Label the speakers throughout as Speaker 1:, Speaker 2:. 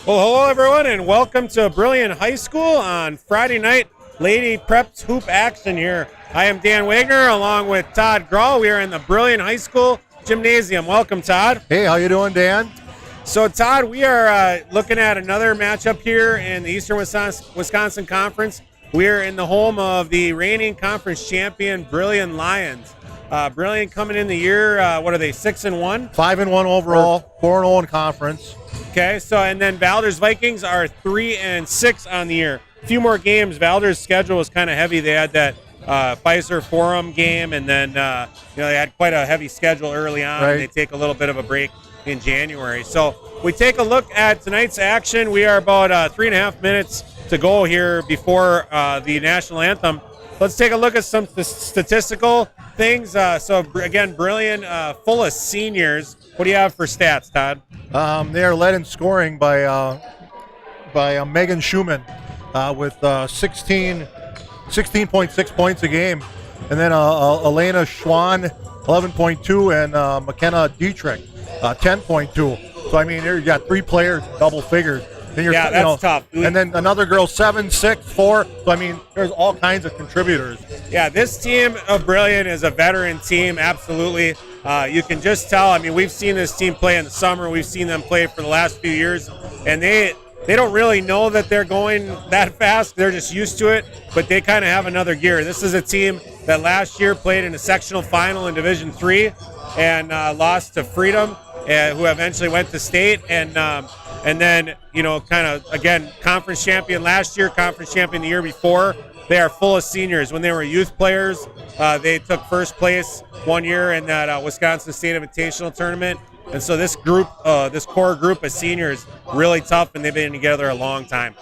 Speaker 1: Well, hello everyone, and welcome to Brillion High School on Friday night Lady Preps Hoop action here. I am Dan Wagner along with Todd Grall. We are in the Brillion High School gymnasium. Welcome, Todd.
Speaker 2: Hey, how you doing, Dan?
Speaker 1: So, Todd, we are looking at another matchup here in the Eastern Wisconsin Conference. We are in the home of the reigning conference champion Brillion Lions. Brillion coming in the year, what are they, 6-1?
Speaker 2: 5-1 overall, 4-0 in conference.
Speaker 1: Okay, so and then Valders Vikings are 3-6 on the year. A few more games. Valders' schedule was kind of heavy. They had that Pfizer Forum game, and then they had quite a heavy schedule early on.
Speaker 2: Right.
Speaker 1: They take a little bit of a break in January. So we take a look at tonight's action. We are about 3.5 minutes to go here before the national anthem. Let's take a look at some statistical things. So again, Brillion, full of seniors. What do you have for stats, Todd?
Speaker 2: They are led in scoring by Megan Schumann with 16.6 points a game, and then Elena Schwann 11.2, and McKenna Dietrich 10.2. So I mean, you got three players double figures.
Speaker 1: Yeah, that's tough.
Speaker 2: And then another girl 7, 6, 4. So I mean, there's all kinds of contributors.
Speaker 1: Yeah, this team of Brillion is a veteran team, absolutely. You can just tell. I mean, we've seen this team play in the summer. We've seen them play for the last few years, and they don't really know that they're going that fast. They're just used to it, but they kind of have another gear. This is a team that last year played in a sectional final in Division III and lost to Freedom, who eventually went to state, and then, kind of, again, conference champion last year, conference champion the year before. They are full of seniors. When they were youth players, they took first place one year in that Wisconsin State Invitational Tournament. And so this group, this core group of seniors, really tough, and they've been together a long time.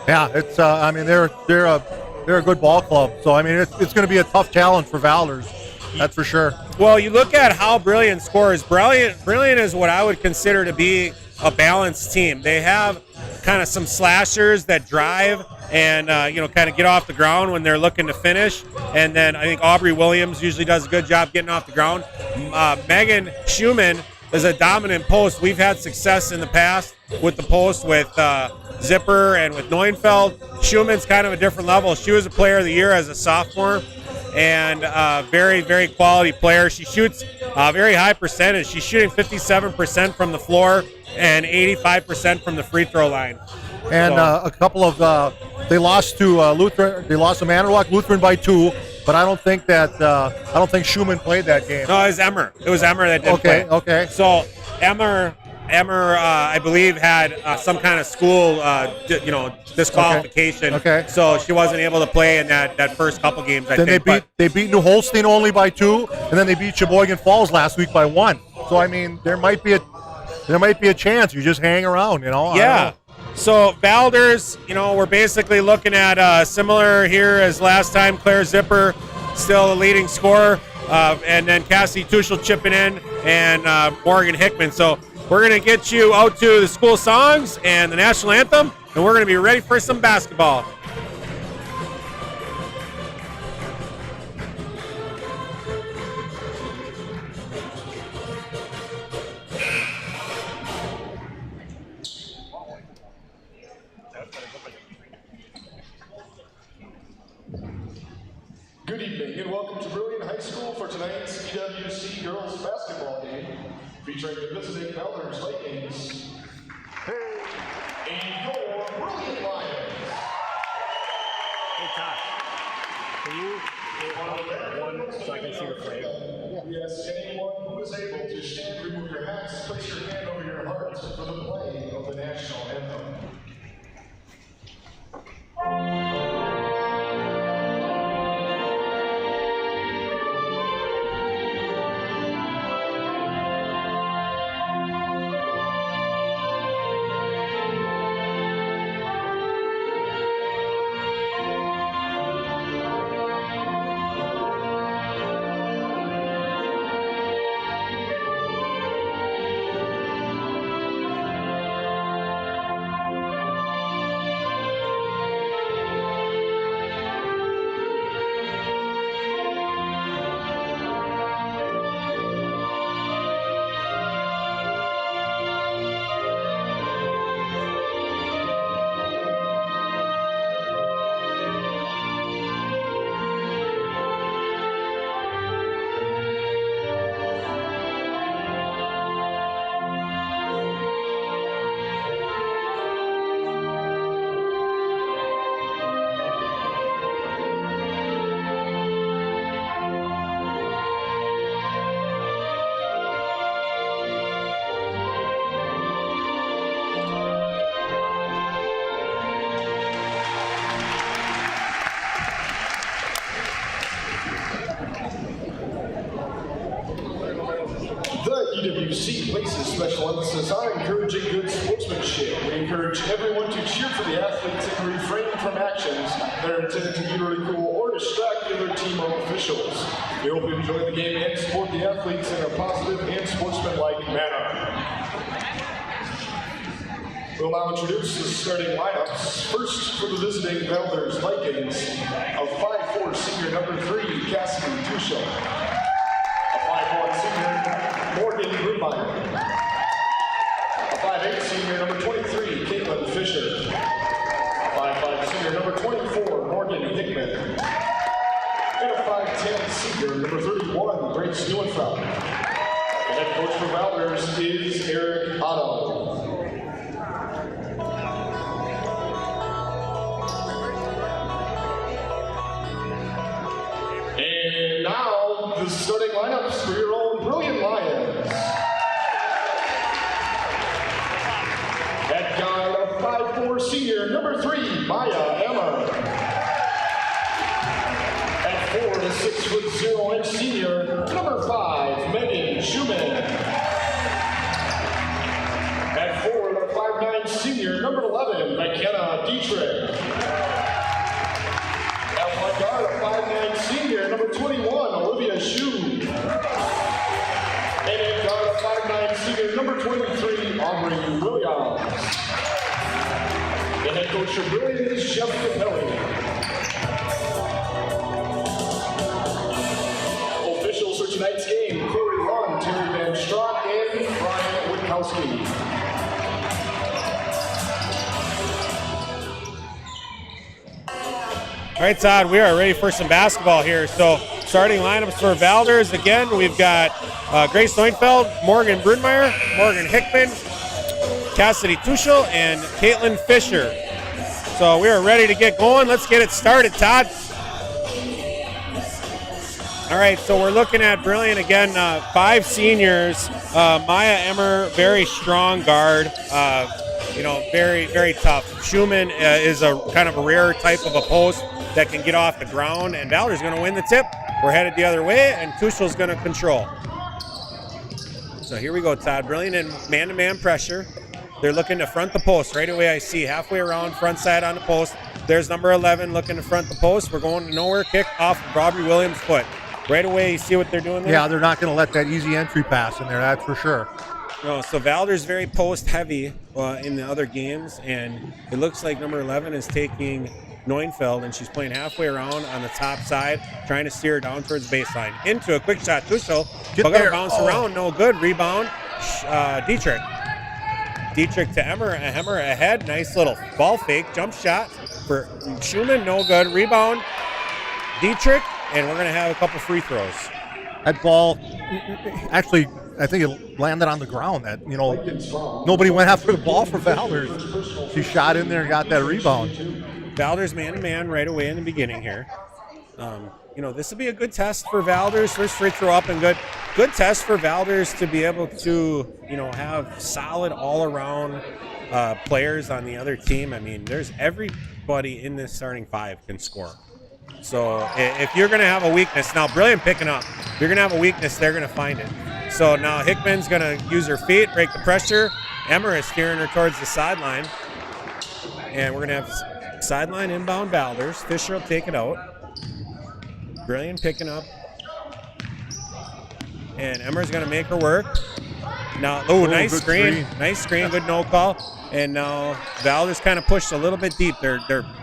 Speaker 2: Yeah, it's. I mean, they're a good ball club. So I mean, it's going to be a tough challenge for Valders. That's for sure.
Speaker 1: Well, you look at how Brillion scores. Brillion is what I would consider to be a balanced team. They have kind of some slashers that drive and kind of get off the ground when they're looking to finish. And then I think Aubrey Williams usually does a good job getting off the ground. Megan Schumann is a dominant post. We've had success in the past with the post with Zipper and with Neufeld. Schumann's kind of a different level. She was a player of the year as a sophomore, and very, very quality player. She shoots a very high percentage. She's shooting 57% from the floor and 85% from the free throw line.
Speaker 2: And a couple of they lost to Lutheran. They lost to Manitowoc Lutheran by 2. But I don't think Schumann played that game.
Speaker 1: No, it was Emmer. It was Emmer that didn't play.
Speaker 2: Okay.
Speaker 1: So Emmer, I believe, had some kind of school, disqualification.
Speaker 2: Okay.
Speaker 1: So she wasn't able to play in that first couple games.
Speaker 2: They beat New Holstein only by 2, and then they beat Sheboygan Falls last week by 1. So I mean, there might be a chance. You just hang around,
Speaker 1: Yeah. So Valders, we're basically looking at similar here as last time. Claire Zipper still the leading scorer, and then Cassie Tuchel chipping in, and Morgan Hickman. So we're going to get you out to the school songs and the national anthem, and we're going to be ready for some basketball.
Speaker 3: Good evening and welcome to Brillion High School for tonight's EWC Girls Basketball game featuring the visiting Valders Vikings and your Brillion Lions.
Speaker 1: Hey, Todd, can you one so I can see the flag?
Speaker 3: Yes, anyone who is able to stand, remove your hats, place your hand over your heart for the play of the national anthem. EWC places special emphasis on encouraging good sportsmanship. We encourage everyone to cheer for the athletes and refrain from actions that are intended to be ridicule or distract the other team or officials. We hope you enjoy the game and support the athletes in a positive and sportsmanlike manner. We'll now introduce the starting lineups. First for the visiting Valders Vikings, a 5'4" senior number 3, Cassidy Tuchel. A 5'1" senior, Morgan Grunmeyer. A 5'8" senior number 23, Caitlin Fisher. A 5'5" senior number 24, Morgan Hickman. And a 5'10" senior number 31, Grace Neuenfeld. The head coach for Valders is Eric Otto. And now, the starting lineups for your own Brillion Lions. At guard, a 5'4" senior, number 3, Maya Emmer. At 4, the 6'0" senior, number 5, Megan Schumann. At 4, the 5'9" senior, number 11, McKenna Dietrich. Guard, a 5'9" senior, number 21, Olivia Shu. And at guard, a 5'9" senior, number 23, Aubrey Williams. The head coach of Brillion is Jeff Capelli. Officials for tonight's game, Corey Lund, Terry Van Straat, and Brian Witkowski.
Speaker 1: All right, Todd, we are ready for some basketball here. So starting lineups for Valders, again, we've got Grace Neuenfeld, Morgan Brunmeyer, Morgan Hickman, Cassidy Tuchel, and Caitlin Fisher. So we are ready to get going. Let's get it started, Todd. All right, so we're looking at Brillion again, 5 seniors. Maya Emmer, very strong guard. Very, very tough. Schumann is a kind of a rare type of a post that can get off the ground, and Valders going to win the tip. We're headed the other way, and Tuchel's going to control. So here we go, Todd. Brillion in man-to-man pressure. They're looking to front the post. Right away I see halfway around, front side on the post. There's number 11 looking to front the post. We're going to nowhere, kick off of Aubrey Williams' foot. Right away, you see what they're doing there?
Speaker 2: Yeah, they're not going to let that easy entry pass in there, that's for sure.
Speaker 1: No, so Valders very post-heavy in the other games, and it looks like number 11 is taking Neuenfeld, and she's playing halfway around on the top side, trying to steer down towards baseline. Into a quick shot, Tuchel. But gonna bounce around, no good. Rebound, Dietrich. Dietrich to Emmer. Emmer ahead, nice little ball fake, jump shot for Schumann, no good. Rebound, Dietrich, and we're gonna have a couple free throws.
Speaker 2: That ball, actually, I think it landed on the ground. That nobody went after the ball for Valders. She shot in there and got that rebound.
Speaker 1: Valders man-to-man right away in the beginning here. This will be a good test for Valders. First free throw up and good. Good test for Valders to be able to, have solid all-around players on the other team. I mean, there's everybody in this starting 5 can score. So if you're going to have a weakness, now Brillion picking up, if you're going to have a weakness, they're going to find it. So now Hickman's going to use her feet, break the pressure. Emmer is steering her towards the sideline. And we're going to have sideline inbound Valders. Fisher will take it out. Brillion picking up. And Emmer's going to make her work. Now, nice screen. Nice screen, good no call. And now Valders kind of pushed a little bit deep. Their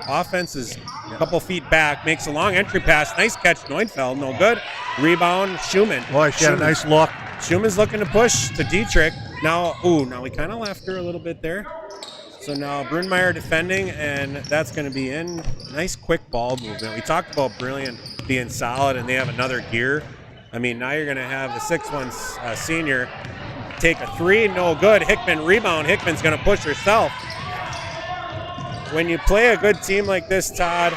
Speaker 1: offense is a couple feet back. Makes a long entry pass. Nice catch, Neuenfeld. No good. Rebound, Schumann.
Speaker 2: Boy, she had a nice look.
Speaker 1: Schumann's looking to push to Dietrich. Now we kind of left her a little bit there. So now Brunmeyer defending, and that's going to be in. Nice quick ball movement. We talked about Brillion being solid, and they have another gear. I mean, now you're going to have the 6'1" senior take a 3, no good. Hickman rebound. Hickman's going to push herself. When you play a good team like this, Todd,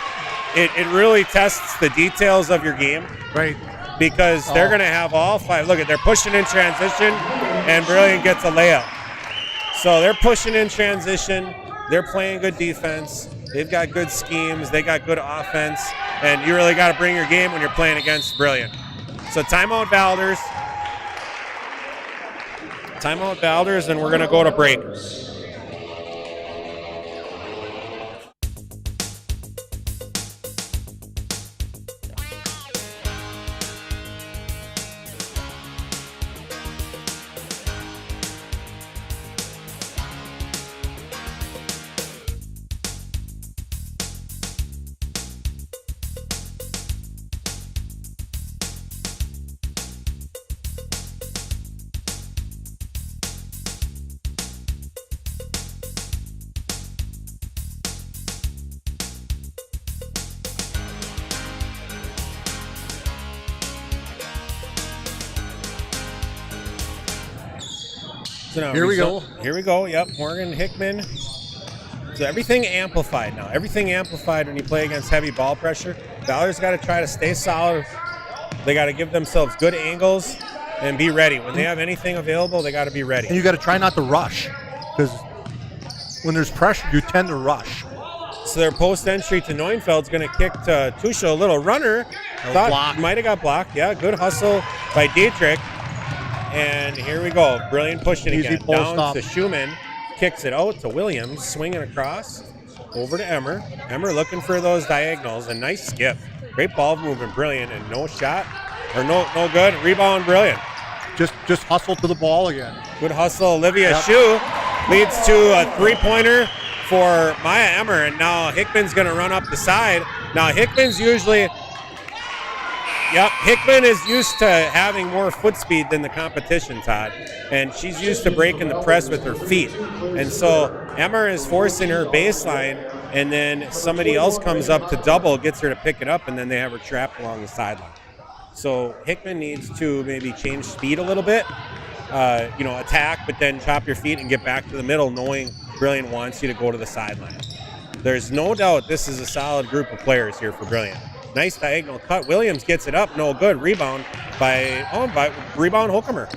Speaker 1: it really tests the details of your game.
Speaker 2: Right.
Speaker 1: Because they're going to have all 5. Look, they're pushing in transition, and Brillion gets a layup. So they're pushing in transition. They're playing good defense. They've got good schemes. They got good offense. And you really got to bring your game when you're playing against Brillion. So timeout Valders. Timeout Valders, and we're going to go to break. So now
Speaker 2: Here we go.
Speaker 1: Here we go. Yep, Morgan Hickman. So everything amplified now. Everything amplified when you play against heavy ball pressure. Valders got to try to stay solid. They got to give themselves good angles and be ready. When they have anything available, they got to be ready.
Speaker 2: And you got to try not to rush, because when there's pressure, you tend to rush.
Speaker 1: So their post entry to Neunfeld's going to kick to Tuchel. A little runner. Thought might have got blocked. Yeah, good hustle by Dietrich. And here we go. Brillion pushing
Speaker 2: Easy
Speaker 1: again.
Speaker 2: post
Speaker 1: Down
Speaker 2: up.
Speaker 1: to Schumann. Kicks it out to Williams. Swinging across. Over to Emmer. Emmer looking for those diagonals. A nice skip. Great ball movement. Brillion. And no shot. Or no good. Rebound. Brillion.
Speaker 2: Just hustle to the ball again.
Speaker 1: Good hustle. Olivia Shu leads to a three-pointer for Maya Emmer. And now Hickman's going to run up the side. Now Hickman's usually... Yep, Hickman is used to having more foot speed than the competition, Todd. And she's used to breaking the press with her feet. And so Emmer is forcing her baseline, and then somebody else comes up to double, gets her to pick it up, and then they have her trapped along the sideline. So Hickman needs to maybe change speed a little bit, attack, but then chop your feet and get back to the middle, knowing Brillion wants you to go to the sideline. There's no doubt this is a solid group of players here for Brillion. Nice diagonal cut. Williams gets it up. No good. Rebound by Holcomer.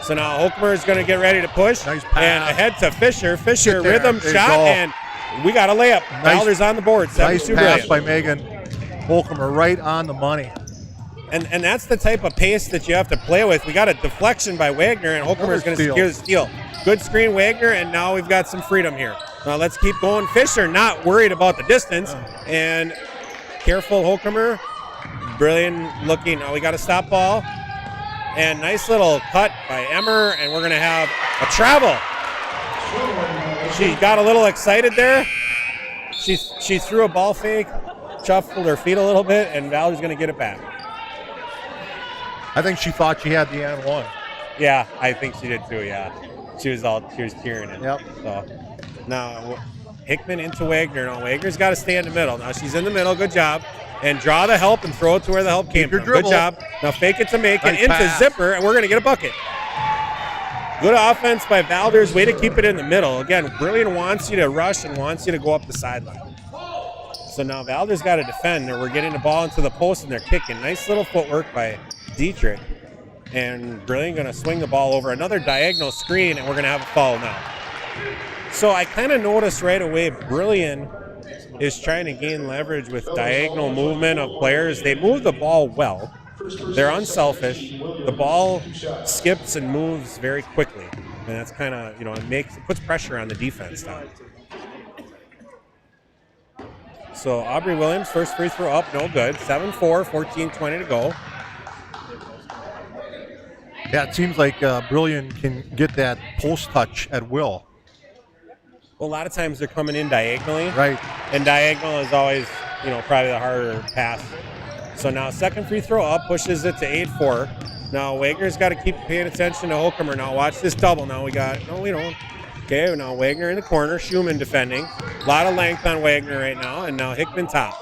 Speaker 1: So now Holcomer is going to get ready to push.
Speaker 2: Nice pass.
Speaker 1: And ahead to Fisher. Fisher rhythm shot, and we got a layup. Valders on the board.
Speaker 2: Nice pass
Speaker 1: Brillion.
Speaker 2: by Megan Holcomer, right on the money.
Speaker 1: And that's the type of pace that you have to play with. We got a deflection by Wagner, and Holcomer is going to secure the steal. Good screen, Wagner, and now we've got some freedom here. Now let's keep going. Fisher not worried about the distance, and careful, Holcomer. Brillion looking. Oh, we got a stop ball. And nice little cut by Emmer, and we're going to have a travel. She got a little excited there. She threw a ball fake, shuffled her feet a little bit, and Valerie's going to get it back.
Speaker 2: I think she thought she had the N1.
Speaker 1: Yeah, I think she did too, yeah. She was cheering it.
Speaker 2: Yep.
Speaker 1: So now Hickman into Wagner. Now Wagner's got to stay in the middle. Now she's in the middle. Good job. And draw the help and throw it to where the help came from. Good job. Now fake it to make it into
Speaker 2: pass.
Speaker 1: Zipper, and we're going to get a bucket. Good offense by Valders. Way to keep it in the middle. Again, Brillion wants you to rush and wants you to go up the sideline. So now Valders got to defend. We're getting the ball into the post, and they're kicking. Nice little footwork by Dietrich. And Brillion going to swing the ball over another diagonal screen, and we're going to have a foul now. So I kind of noticed right away Brillion is trying to gain leverage with diagonal movement of players. They move the ball well. They're unselfish. The ball skips and moves very quickly. And that's kind of, it puts pressure on the defense now. So Aubrey Williams, first free throw up, no good. 7-4, 14-20 to go.
Speaker 2: Yeah, it seems like Brillion can get that post touch at will.
Speaker 1: Well, a lot of times they're coming in diagonally.
Speaker 2: Right.
Speaker 1: And diagonal is always, probably the harder pass. So now second free throw up, pushes it to 8-4. Now Wagner's got to keep paying attention to Holcomer. Now watch this double. Now we don't. Okay, now Wagner in the corner, Schumann defending. A lot of length on Wagner right now, and now Hickman top.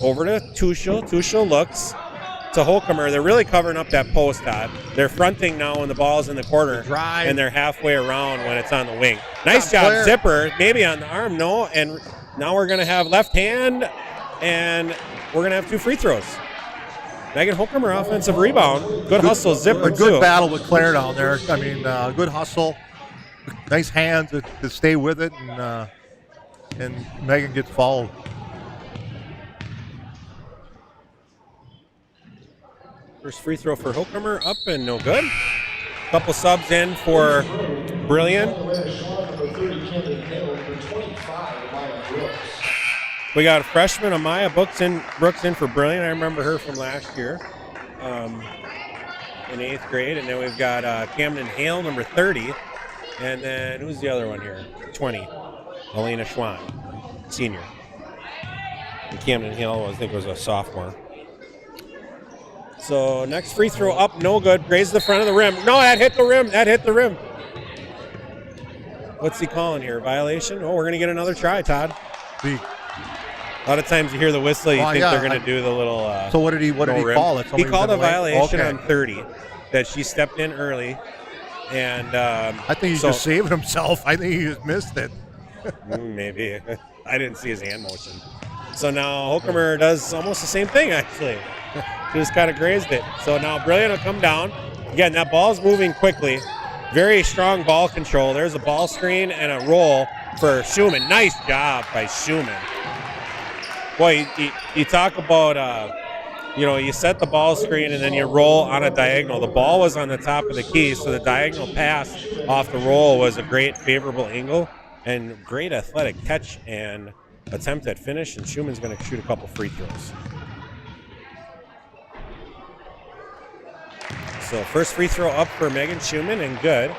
Speaker 1: Over to Tuchel. Tuchel looks to Holcomer. They're really covering up that post, Todd. They're fronting now when the ball's in the corner, and they're halfway around when it's on the wing. Nice job,
Speaker 2: player.
Speaker 1: Zipper. Maybe on the arm, no. And now we're going to have left hand, and we're going to have two free throws. Megan Holcomer, offensive rebound. Good hustle, Zipper,
Speaker 2: A good
Speaker 1: too.
Speaker 2: battle with Claire down there. I mean, good hustle. Nice hands to stay with it, and Megan gets fouled.
Speaker 1: First free throw for Holcomer, up and no good. Couple subs in for Brillion. We got a freshman, Amaya Brooks in for Brillion. I remember her from last year in 8th grade. And then we've got Camden Hale, number 30. And then who's the other one here? 20. Elena Schwann, senior. And Camden Hale, I think, was a sophomore. So next free throw up, no good. Grazed the front of the rim. No, that hit the rim. That hit the rim. What's he calling here? Violation? Oh, we're going to get another try, Todd. A lot of times you hear the whistle, you think they're going to do the little
Speaker 2: so what did he call it?
Speaker 1: He called a violation on 30, that she stepped in early. And
Speaker 2: I think he just saved himself. I think he just missed it.
Speaker 1: Maybe. I didn't see his hand motion. So now Hokemer does almost the same thing, actually. She just kind of grazed it. So now Brillion will come down. Again, that ball's moving quickly. Very strong ball control. There's a ball screen and a roll for Schumann. Nice job by Schumann. Boy, you talk about, you set the ball screen and then you roll on a diagonal. The ball was on the top of the key, so the diagonal pass off the roll was a great favorable angle and great athletic catch and attempt at finish, and Schumann's going to shoot a couple free throws. So first free throw up for Megan Schumann, and good.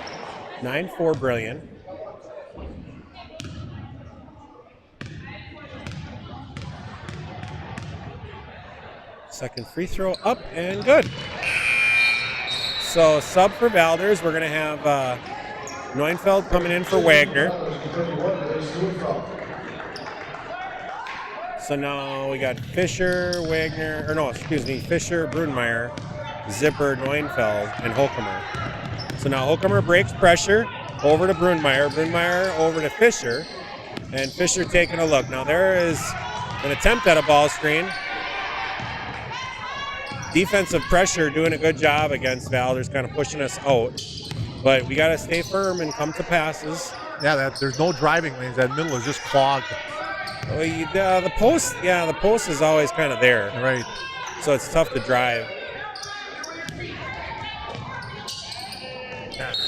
Speaker 1: 9-4 Brillion. Second free throw up and good. So sub for Valders. We're going to have Neufeld coming in for Wagner. So now we got Fisher, Wagner, Fisher, Brudenmeyer, Zipper, Neufeld, and Hokemer. So now Hokemer breaks pressure over to Brudenmeyer. Brudenmeyer over to Fisher, and Fisher taking a look. Now there is an attempt at a ball screen. Defensive pressure doing a good job against Valders, kind of pushing us out. But we got to stay firm and come to passes.
Speaker 2: Yeah, there's no driving lanes. That middle is just clogged.
Speaker 1: Well, the post is always kind of there.
Speaker 2: Right.
Speaker 1: So it's tough to drive.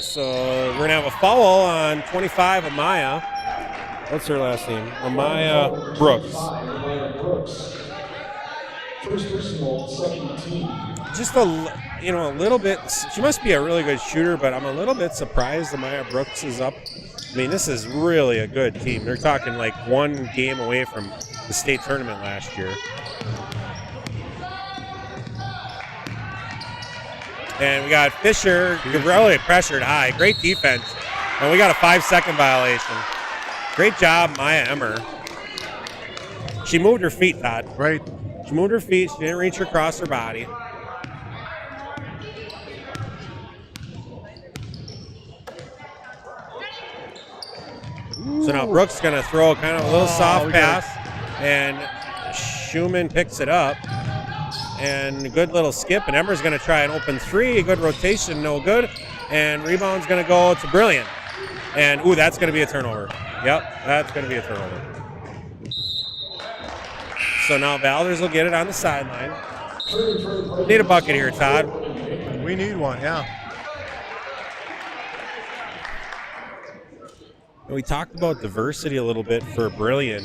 Speaker 1: So we're going to have a foul on 25, Amaya. What's her last name? Amaya Brooks. Just a little bit. She must be a really good shooter, but I'm a little bit surprised Amaya Brooks is up. I mean, this is really a good team. They're talking like one game away from the state tournament last year. And we got Fisher, really pressured high. Great defense. And we got a 5-second violation. Great job, Maya Emmer. She moved her feet, Todd.
Speaker 2: Right.
Speaker 1: She moved her feet. She didn't reach her across her body. So now Brooks is going to throw kind of a little soft pass, and Schumann picks it up. And a good little skip, and Emmer's going to try an open three. A good rotation, no good. And rebound's going to go to Brillion. And, that's going to be a turnover. Yep, that's going to be a turnover. So now Valders will get it on the sideline. Need a bucket here, Todd.
Speaker 2: We need one, yeah.
Speaker 1: We talked about diversity a little bit for Brillion.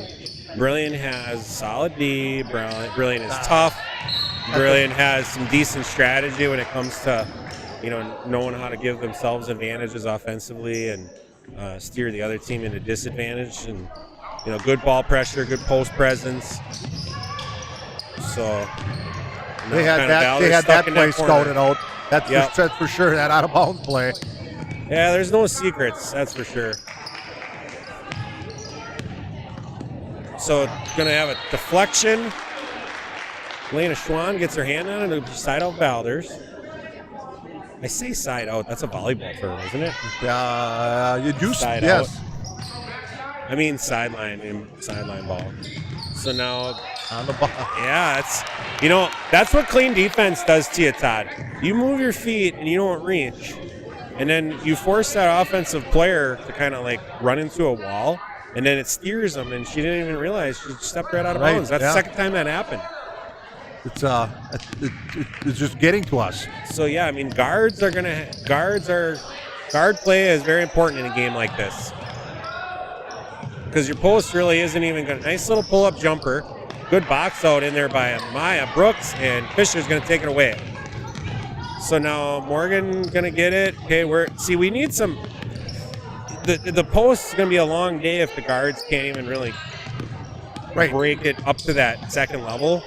Speaker 1: Brillion has solid D. Brillion is tough. Brillion has some decent strategy when it comes to, knowing how to give themselves advantages offensively and steer the other team into disadvantage. And, good ball pressure, good post presence. So
Speaker 2: they had that play scouted out. That's for sure, that out of bounds play.
Speaker 1: Yeah, there's no secrets, that's for sure. So going to have a deflection. Elena Schwann gets her hand on it, side out Valders. I say side out, that's a volleyball term, isn't it?
Speaker 2: You do,
Speaker 1: side
Speaker 2: yes.
Speaker 1: Out. I mean sideline ball. So now
Speaker 2: on the ball.
Speaker 1: Yeah, that's what clean defense does to you, Todd. You move your feet and you don't reach. And then you force that offensive player to kind of like run into a wall, and then it steers them, and she didn't even realize she stepped right out of bounds. That's the second time that happened.
Speaker 2: it's just getting to us.
Speaker 1: So yeah, I mean, guard play is very important in a game like this, because your post really isn't even going to. Nice little pull-up jumper. Good box out in there by Maya Brooks, and Fisher's going to take it away. So now Morgan going to get it. Okay, we need some. The post is going to be a long day if the guards can't even really break it up to that second level.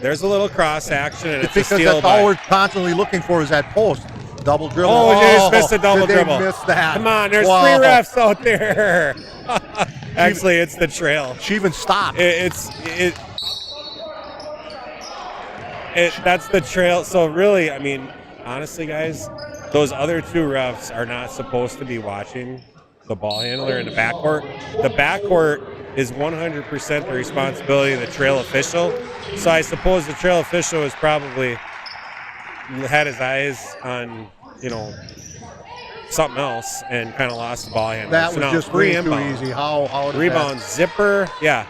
Speaker 1: There's a little cross action, and it's a steal.
Speaker 2: Because that's all we're constantly looking for is that post. Double dribble.
Speaker 1: Oh, you just missed a double dribble.
Speaker 2: Missed that.
Speaker 1: Come on, there's 3 refs out there. Actually, it's the trail.
Speaker 2: She even stopped.
Speaker 1: That's the trail. So really, I mean, honestly, guys, those other 2 refs are not supposed to be watching the ball handler in the backcourt. The backcourt is 100% the responsibility of the trail official. So I suppose the trail official has probably had his eyes on, something else and kind of lost the ball handler.
Speaker 2: That
Speaker 1: so
Speaker 2: was just way too easy. How did
Speaker 1: rebound
Speaker 2: that?
Speaker 1: Zipper, yeah.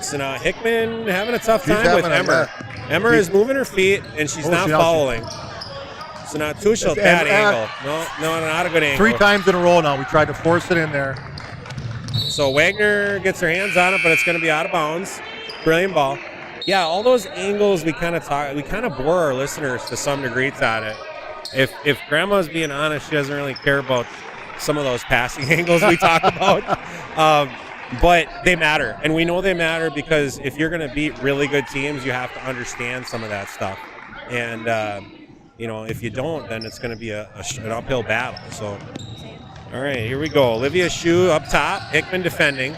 Speaker 1: So now Hickman having a tough time with Emmer. Emmer is moving her feet, and she's not fouling. So now Tuchel, bad angle. No, not a good angle.
Speaker 2: 3 times in a row now. We tried to force it in there.
Speaker 1: So Wagner gets her hands on it, but it's going to be out of bounds. Brilliant ball. Yeah, all those angles we kind of bore our listeners to some degree on it. If Grandma's being honest, she doesn't really care about some of those passing angles we talk about. But they matter, and we know they matter because if you're going to beat really good teams, you have to understand some of that stuff. And, if you don't, then it's going to be an uphill battle. So, all right, here we go. Olivia Shue up top, Hickman defending.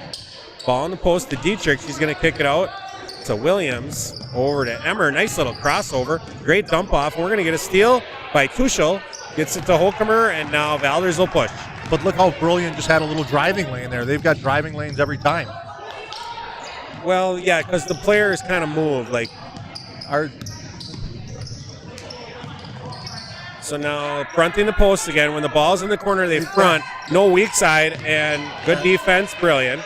Speaker 1: Ball in the post to Dietrich. She's going to kick it out to Williams. Over to Emmer. Nice little crossover. Great dump off. We're going to get a steal by Tuchel. Gets it to Holcomer, and now Valders will push.
Speaker 2: But look how Brillion just had a little driving lane there. They've got driving lanes every time.
Speaker 1: Well, yeah, because the players kind of move. So now fronting the post again. When the ball's in the corner, they front. No weak side, and good defense, Brillion.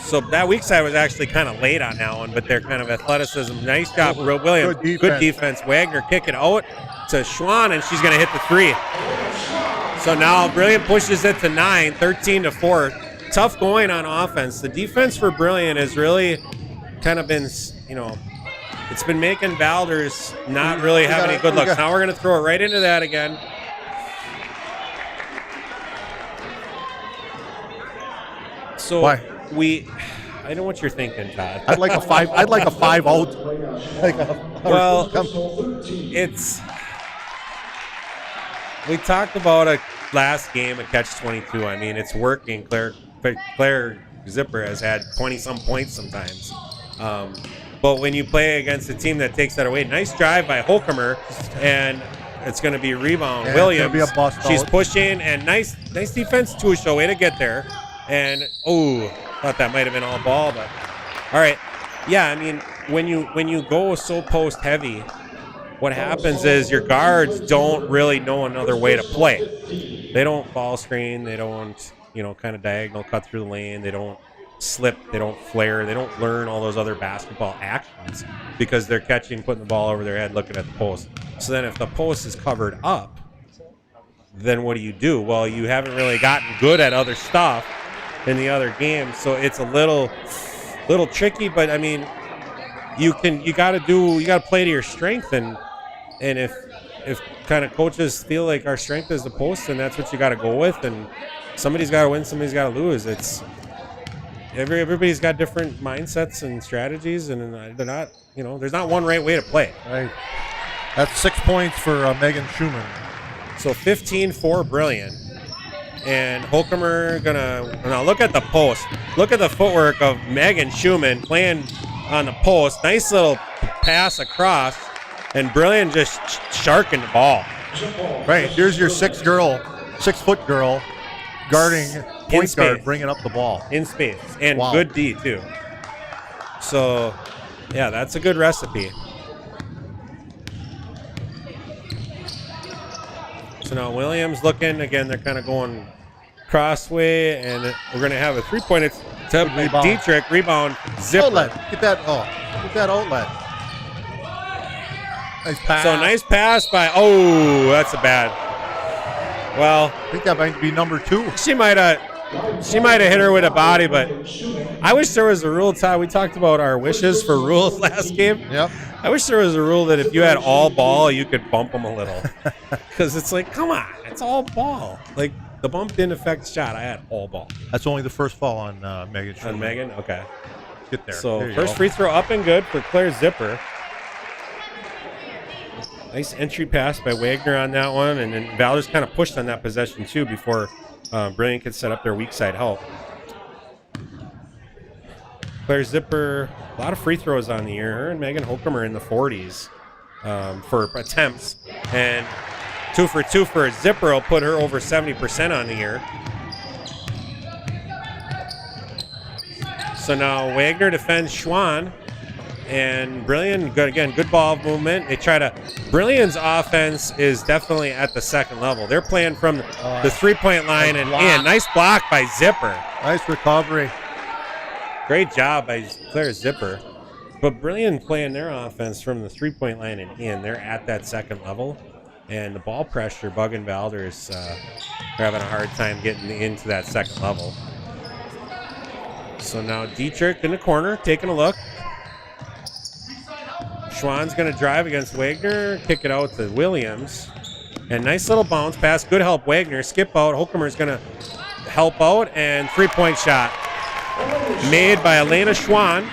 Speaker 1: So that weak side was actually kind of late on that one, but their kind of athleticism. Nice job, Williams. Good defense. Wagner kick it out to Schwann, and she's going to hit the 3. So now Brillion pushes it to 9, 13-4. Tough going on offense. The defense for Brillion has really kind of been, it's been making Valders not really have any good looks. Now we're going to throw it right into that again. So I know what you're thinking, Todd.
Speaker 2: I'd like a 5 out.
Speaker 1: We talked about a last game at Catch-22. I mean, it's working. Claire Zipper has had 20-some points sometimes. But when you play against a team that takes that away, nice drive by Holcomer, and it's going to be a rebound.
Speaker 2: Yeah,
Speaker 1: Williams,
Speaker 2: it's gonna be a bust
Speaker 1: she's
Speaker 2: out.
Speaker 1: Pushing, and nice defense too. Show way to get there. And thought that might have been all ball, but all right. Yeah, I mean, when you go so post heavy, what happens is your guards don't really know another way to play. They don't ball screen. They don't, kind of diagonal cut through the lane. They don't slip. They don't flare. They don't learn all those other basketball actions because they're catching, putting the ball over their head, looking at the post. So then if the post is covered up, then what do? Well, you haven't really gotten good at other stuff in the other games. So it's a little tricky, but I mean, you got to play to your strength, and if kind of coaches feel like our strength is the post, then that's what you got to go with, and somebody's got to win, somebody's got to lose. It's everybody's got different mindsets and strategies, and they're not, there's not one right way to play.
Speaker 2: Right. That's 6 points for Megan Schumann.
Speaker 1: So 15-4 Brillion. And Holcomer now look at the post. Look at the footwork of Megan Schumann playing on the post. Nice little pass across, and Brillion just sharking the ball.
Speaker 2: Right, here's your 6-foot girl guarding point guard, bringing up the ball.
Speaker 1: In space, and good D too. So, yeah, that's a good recipe. So now Williams looking. Again, they're kind of going crossway, and we're going to have a three-point attempt. Dietrich, rebound, zipper.
Speaker 2: Outlet. Get that outlet. Nice pass.
Speaker 1: So nice pass by, that's a bad. Well,
Speaker 2: I think that might be number 2.
Speaker 1: she might have hit her with a body, but I wish there was a rule, Todd. We talked about our wishes for rules last game.
Speaker 2: Yep.
Speaker 1: I wish there was a rule that if you had all ball, you could bump them a little. Because it's like, come on, it's all ball. Like, the bump didn't affect the shot. I had all ball.
Speaker 2: That's only the first fall on Megan.
Speaker 1: On Megan? Okay.
Speaker 2: Get there.
Speaker 1: So
Speaker 2: there
Speaker 1: first free throw up and good for Claire Zipper. Nice entry pass by Wagner on that one. And then Valders kind of pushed on that possession too before Brillion could set up their weak side help. Claire Zipper, a lot of free throws on the year. Her and Megan Holcomb are in the 40s for attempts. And 2 for 2 for Zipper will put her over 70% on the year. So now Wagner defends Schwann. And Brillion, good ball movement. They try to. Brillion's offense is definitely at the second level. They're playing from the three-point line and in. Nice block by Zipper.
Speaker 2: Nice recovery.
Speaker 1: Great job by Claire Zipper. But Brillion playing their offense from the three-point line and in. They're at that second level. And the ball pressure, bugging Valders, they're having a hard time getting into that second level. So now Dietrich in the corner, taking a look. Schwann's going to drive against Wagner, kick it out to Williams. And nice little bounce pass. Good help, Wagner. Skip out. Holcomer's going to help out. And three-point shot made by Elena Schwann.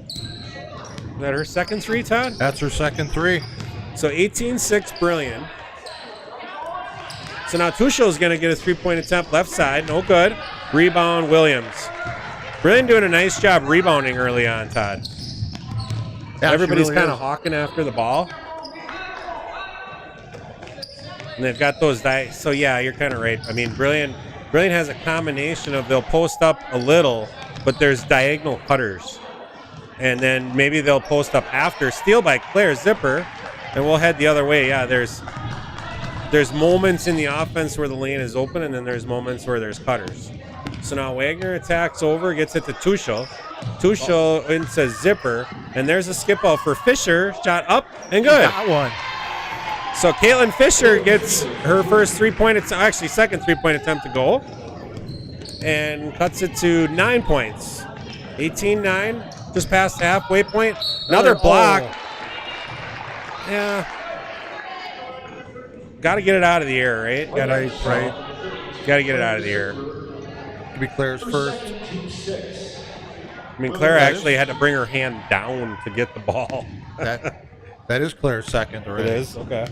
Speaker 1: Is that her second three, Todd?
Speaker 2: That's her second 3.
Speaker 1: So 18-6 Brillion. So now Tusho's going to get a three-point attempt left side. No good. Rebound, Williams. Brillion doing a nice job rebounding early on, Todd.
Speaker 2: Yeah,
Speaker 1: everybody's
Speaker 2: really
Speaker 1: kind of hawking after the ball. And they've got those so yeah, you're kind of right. I mean, Brillion has a combination of they'll post up a little, but there's diagonal cutters. And then maybe they'll post up after. Steal by Claire Zipper, and we'll head the other way. Yeah, there's moments in the offense where the lane is open, and then there's moments where there's cutters. So now Wagner attacks over, gets it to Tusho. Tusho into Zipper, and there's a skip out for Fisher. Shot up and good.
Speaker 2: Got one.
Speaker 1: So Caitlin Fisher gets her first second three-point attempt to go, and cuts it to 9 points. 18-9, just past the halfway point. Another block. Yeah. Got to get it out of the air, right? Got to get it out of the air.
Speaker 2: Be Claire's first.
Speaker 1: I mean, Claire actually had to bring her hand down to get the ball.
Speaker 2: That is Claire's second already.
Speaker 1: It is? Okay.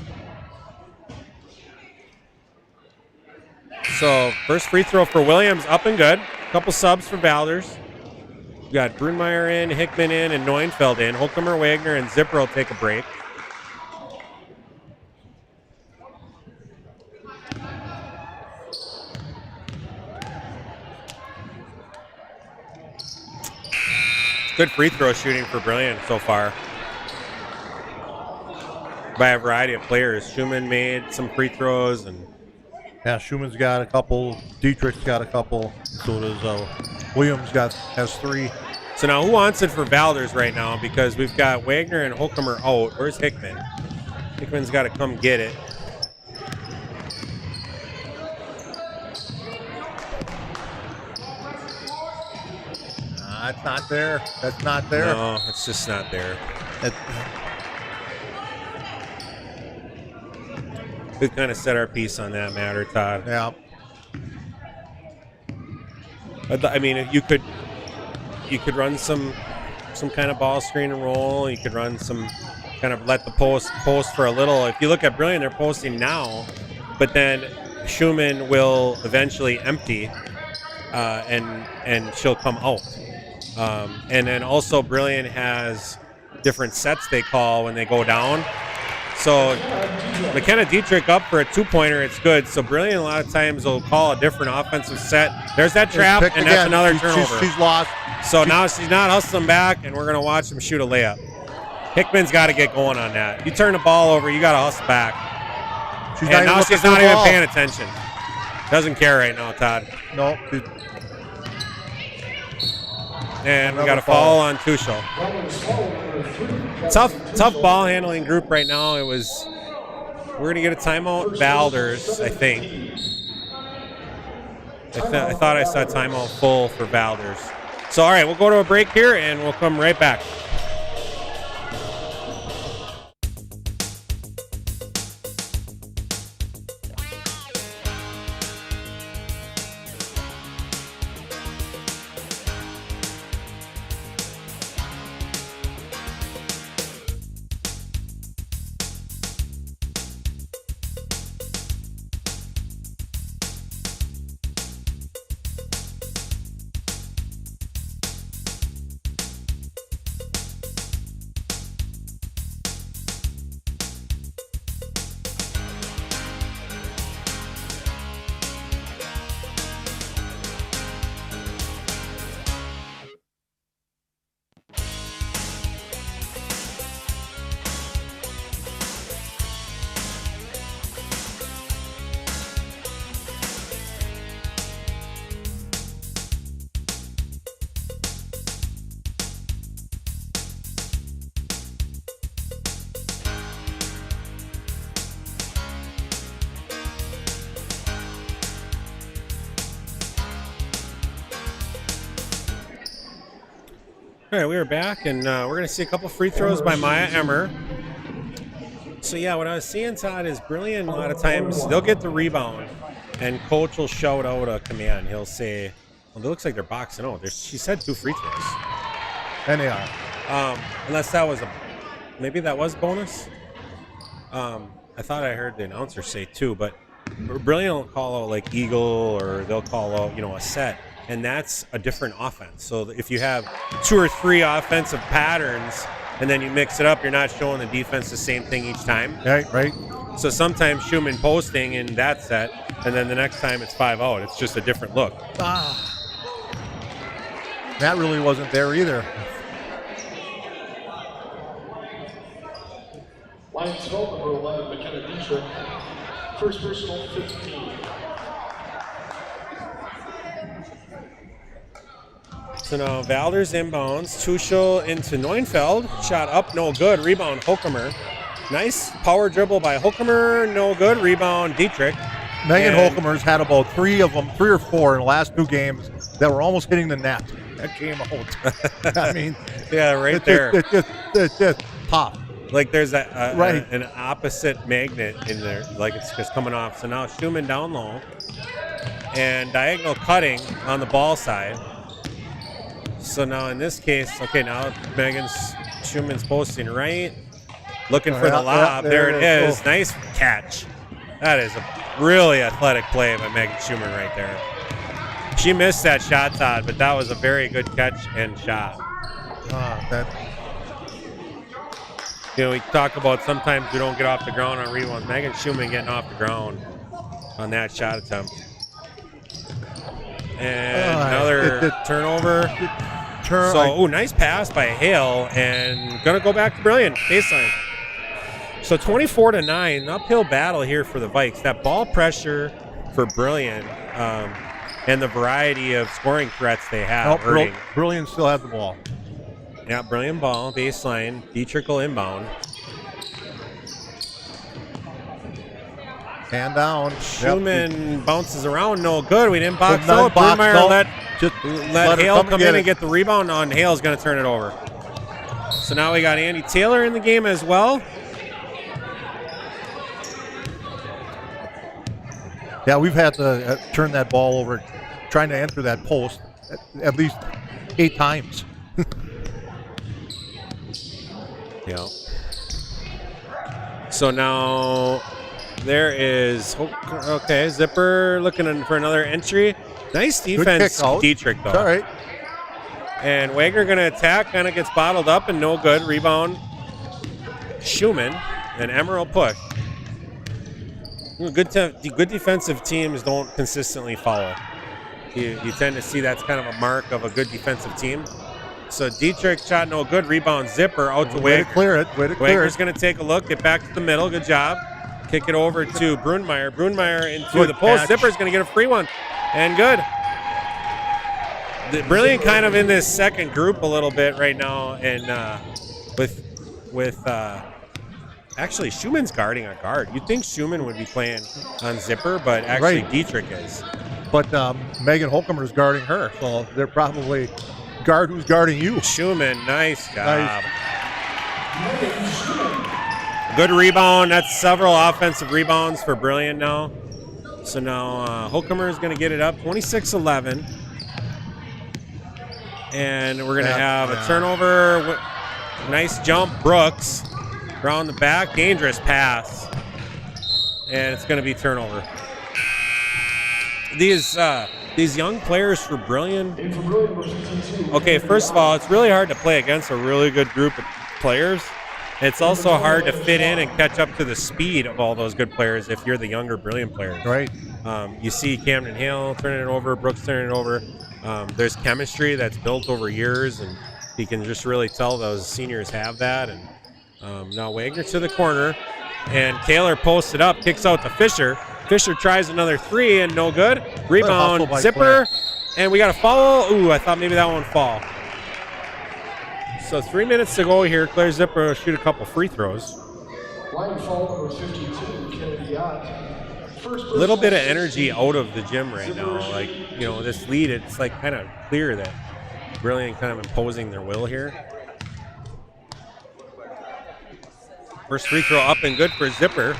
Speaker 1: So, first free throw for Williams, up and good. Couple subs for Valders. We got Brunmeyer in, Hickman in, and Neufeld in. Holcomer, Wagner, and Zipper will take a break. Good free throw shooting for Brillion so far by a variety of players. Schumann made some free throws, and
Speaker 2: Schumann's got a couple. Dietrich's got a couple. So does Williams has 3.
Speaker 1: So now who wants it for Valders right now? Because we've got Wagner and Holcomer out. Where's Hickman? Hickman's got to come get it.
Speaker 2: That's not there. That's not there.
Speaker 1: No, it's just not there. We've kind of set our piece on that matter, Todd.
Speaker 2: Yeah.
Speaker 1: I mean, you could run some kind of ball screen and roll. You could run some kind of let the post for a little. If you look at Brillion, they're posting now, but then Schumann will eventually empty, and she'll come out. And then also Brillion has different sets they call when they go down. So McKenna Dietrich up for a 2-pointer, it's good. So Brillion a lot of times will call a different offensive set. There's that trap, and that's another turnover.
Speaker 2: She's lost.
Speaker 1: So now she's not hustling back, and we're going to watch them shoot a layup. Hickman's got to get going on that. You turn the ball over, you got to hustle back.
Speaker 2: She's
Speaker 1: And now she's not even
Speaker 2: ball.
Speaker 1: paying attention. Doesn't care right now, Todd.
Speaker 2: No.
Speaker 1: And we got a foul on Tuchel. Tough ball handling group right now. We're going to get a timeout, Valders, I think. I thought I saw timeout full for Valders. So, all right, we'll go to a break here, and we'll come right back. All right, we are back, and we're going to see a couple free throws by Maya Emmer. So, yeah, what I was seeing, Todd, is Brillion, a lot of times, they'll get the rebound, and coach will shout out a command. He'll say, well, it looks like they're boxing out. She said 2 free throws.
Speaker 2: And they are.
Speaker 1: Unless that was maybe that was bonus. I thought I heard the announcer say 2, but Brillion will call out like eagle, or they'll call out, a set. And that's a different offense. So if you have 2 or 3 offensive patterns and then you mix it up, you're not showing the defense the same thing each time.
Speaker 2: Right.
Speaker 1: So sometimes Schumann posting in that set, and then the next time it's 5 out. It's just a different look.
Speaker 2: That really wasn't there either.
Speaker 3: Lions goal number 11, McKenna Dietrich. First personal, 15.
Speaker 1: So now Valders inbounds. Tuchel into Neufeld. Shot up, no good. Rebound, Hokemer. Nice power dribble by Hokemer. No good. Rebound, Dietrich.
Speaker 2: Megan Hokemer's had about 3 of them, 3 or 4 in the last 2 games that were almost hitting the net. That came out. I mean,
Speaker 1: yeah, right there.
Speaker 2: It's just pop.
Speaker 1: Like there's an opposite magnet in there, like it's just coming off. So now Schumann down low and diagonal cutting on the ball side. So now in this case, okay, now Schumann's posting right, looking for the lob. There it is. Nice catch. That is a really athletic play by Megan Schumann right there. She missed that shot, Todd, but that was a very good catch and shot. We talk about sometimes we don't get off the ground on rebounds. Megan Schumann getting off the ground on that shot attempt. And another turnover. Nice pass by Hale, and gonna go back to Brillion baseline. So 24-9, uphill battle here for the Vikes. That ball pressure for Brillion, and the variety of scoring threats they have.
Speaker 2: Brillion still had the ball.
Speaker 1: Yeah, Brillion ball, baseline, Dietrich will inbound.
Speaker 2: Hand down.
Speaker 1: Schumann bounces around, no good. We didn't box out. Brewmeyer let Hale come in and get the rebound on. Hale's going to turn it over. So now we got Andy Taylor in the game as well.
Speaker 2: Yeah, we've had to turn that ball over, trying to enter that post at least 8 times.
Speaker 1: Yeah. So now there is, Zipper looking for another entry. Nice defense, Dietrich, though.
Speaker 2: It's all right.
Speaker 1: And Wagner going to attack, kind of gets bottled up and no good. Rebound, Schumann, and Emerald push. Good defensive teams don't consistently foul. You tend to see that's kind of a mark of a good defensive team. So Dietrich shot no good. Rebound Zipper out to
Speaker 2: Way to
Speaker 1: Wagner.
Speaker 2: clear it. Way to clear
Speaker 1: Wagner's
Speaker 2: it.
Speaker 1: going to take a look, get back to the middle. Good job. Kick it over to Brunmeyer. Brunmeyer into
Speaker 2: Good
Speaker 1: the post.
Speaker 2: catch.
Speaker 1: Zipper's going to get a free one. And good. The Brillion kind of in this second group a little bit right now, and with actually Schumann's guarding a guard. You'd think Schumann would be playing on Zipper, but actually
Speaker 2: Right.
Speaker 1: Dietrich is.
Speaker 2: But Megan Holcomer is guarding her, so they're probably guard who's guarding you.
Speaker 1: Schumann, nice job. Good rebound. That's several offensive rebounds for Brillion now. So now Holcomer is going to get it up, 26-11. And we're going to have a turnover. Nice jump, Brooks. Around the back, dangerous pass. And it's going to be turnover. These young players for Brillion. Okay, first of all, it's really hard to play against a really good group of players. It's also hard to fit in and catch up to the speed of all those good players if you're the younger Brillion players.
Speaker 2: Right.
Speaker 1: You see Camden Hale turning it over, Brooks turning it over. There's chemistry that's built over years, and you can just really tell those seniors have that. And now Wagner to the corner, and Taylor posts it up, kicks out to Fisher. Fisher tries another three, and no good. Rebound, Zipper, and we got a foul. Ooh, I thought maybe that one fall. So 3 minutes to go here. Claire Zipper will shoot a couple free throws.
Speaker 3: Line foul number 52, Kennedy Ott.
Speaker 1: A little bit of energy out of the gym right now. Like, you know, this lead, it's like kind of clear that Brillion kind of imposing their will here. First free throw up and good for Zipper.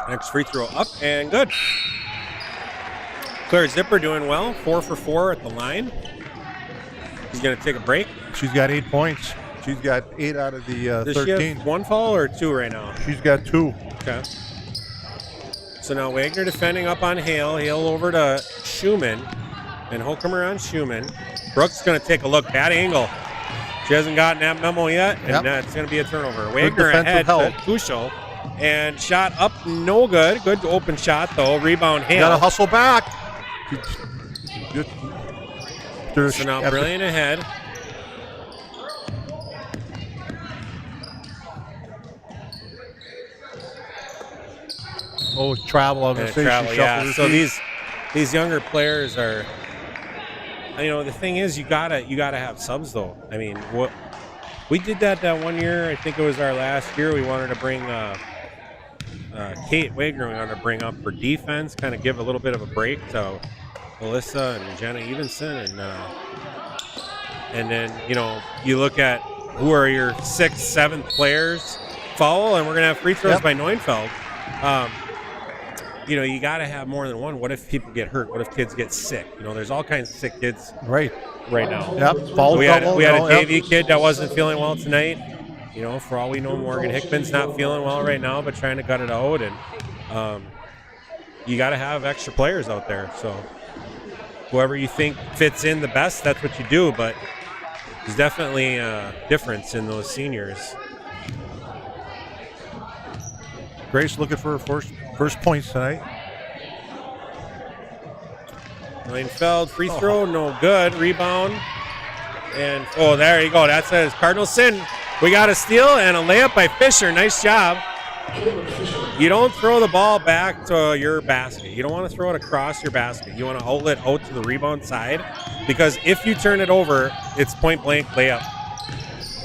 Speaker 1: Next free throw up and good. Claire Zipper doing well, 4 for 4 at the line. He's going to take a break.
Speaker 2: She's got 8 points. She's got 8 out of the
Speaker 1: Does
Speaker 2: 13.
Speaker 1: she have one foul or two right now?
Speaker 2: She's got 2.
Speaker 1: Okay. So now Wagner defending up on Hale. Hale over to Schumann. And Holcomer on Schumann. Brooks going to take a look. Bad angle. She hasn't gotten that memo yet, and that's going to be a turnover. Wagner ahead to Cushel. And shot up, no good. Good open shot, though. Rebound, Hale.
Speaker 2: Got to hustle back.
Speaker 1: So now Brillion ahead.
Speaker 2: Oh, travel. I'm going to say
Speaker 1: travel,
Speaker 2: she
Speaker 1: yeah.
Speaker 2: shuffled her
Speaker 1: So
Speaker 2: feet.
Speaker 1: these younger players are, you know, the thing is you gotta have subs though. I mean, what we did that 1 year. I think it was our last year. We wanted to bring Kate Wagner. We wanted to bring up for defense, kind of give a little bit of a break to Melissa and Jenna Evenson, and then you know you look at who are your 6th, 7th players. Foul, and we're gonna have free throws by Neufeld. You know, you got to have more than one. What if people get hurt? What if kids get sick? You know, there's all kinds of sick kids
Speaker 2: right
Speaker 1: now.
Speaker 2: Yep. Foul
Speaker 1: We had a
Speaker 2: trouble,
Speaker 1: JV kid that wasn't feeling well tonight. You know, for all we know, Morgan Hickman's not feeling well right now, but trying to gut it out. And you got to have extra players out there. So whoever you think fits in the best, that's what you do. But there's definitely a difference in those seniors.
Speaker 2: Grace looking for her first points tonight.
Speaker 1: Neufeld, free throw, no good. Rebound. And, oh, there you go. That says Cardinal Sin. We got a steal and a layup by Fisher. Nice job. You don't throw the ball back to your basket. You don't want to throw it across your basket. You want to outlet out to the rebound side, because if you turn it over, it's point-blank layup.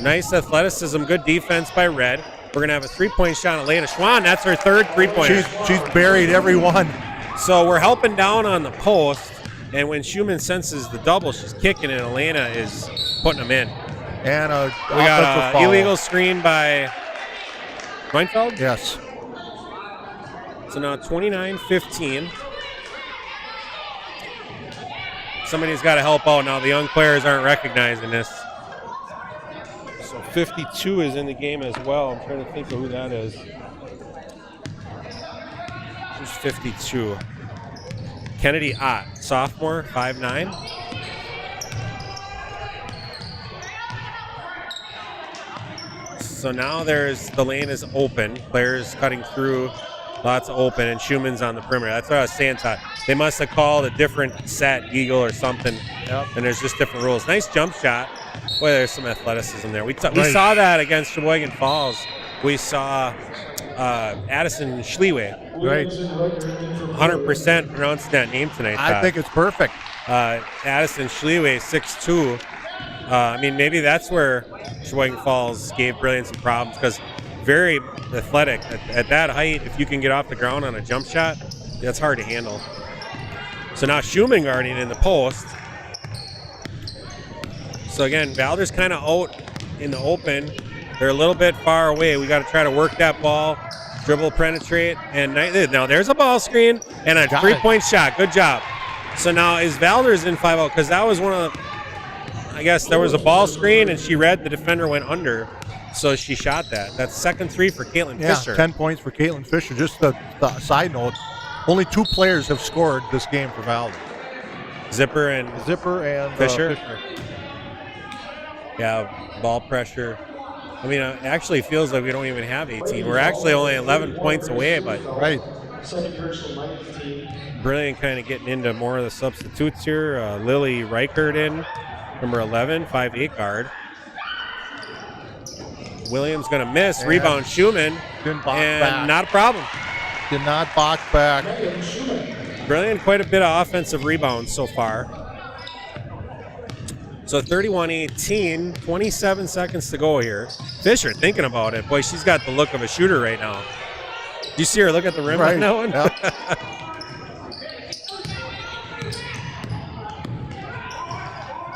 Speaker 1: Nice athleticism, good defense by Red. We're going to have a three-point shot on Elena Schwann. That's her third three-pointer.
Speaker 2: She's buried every one.
Speaker 1: So we're helping down on the post, and when Schumann senses the double, she's kicking, and Elena is putting them in.
Speaker 2: And
Speaker 1: we got an illegal screen by Neufeld?
Speaker 2: Yes.
Speaker 1: So now 29-15. Somebody's got to help out now. The young players aren't recognizing this. So 52 is in the game as well. I'm trying to think of who that is. Who's 52? Kennedy Ott, sophomore, 5'9". So now the lane is open. Players cutting through, lots of open, and Schumann's on the perimeter. That's what I was saying, Todd. They must have called a different set, Eagle or something, and there's just different rules. Nice jump shot. Boy, there's some athleticism there. We saw that against Sheboygan Falls. We saw Addison Schlewe.
Speaker 2: Right.
Speaker 1: 100% pronouncing that name tonight, Todd.
Speaker 2: I think it's perfect.
Speaker 1: Addison Schlewe, 6'2". I mean, maybe that's where Sheboygan Falls gave Brillion some problems because very athletic. At that height, if you can get off the ground on a jump shot, that's hard to handle. So now Schumann guarding in the post. So again, Valders kind of out in the open. They're a little bit far away. We got to try to work that ball, dribble, penetrate, and now there's a ball screen and a three-point shot. Good job. So now is Valders in 5-0 because that was one of the, I guess there was a ball screen and she read the defender went under, so she shot that. That's second three for Caitlin Fisher.
Speaker 2: 10 points for Caitlin Fisher. Just the side note, only 2 players have scored this game for Valders.
Speaker 1: Zipper and
Speaker 2: Fisher.
Speaker 1: Yeah, ball pressure. I mean, it actually feels like we don't even have 18. We're actually only 11 points away, but Brillion kind of getting into more of the substitutes here. Lily Reichert in, number 11, 5'8" guard. Williams going to miss. Rebound Schumann.
Speaker 2: Didn't box back.
Speaker 1: Not a problem.
Speaker 2: Did not box back.
Speaker 1: Brillion, quite a bit of offensive rebounds so far. So 31-18, 27 seconds to go here. Fisher thinking about it. Boy, she's got the look of a shooter right now. Do you see her look at the rim on that one?
Speaker 2: Yep.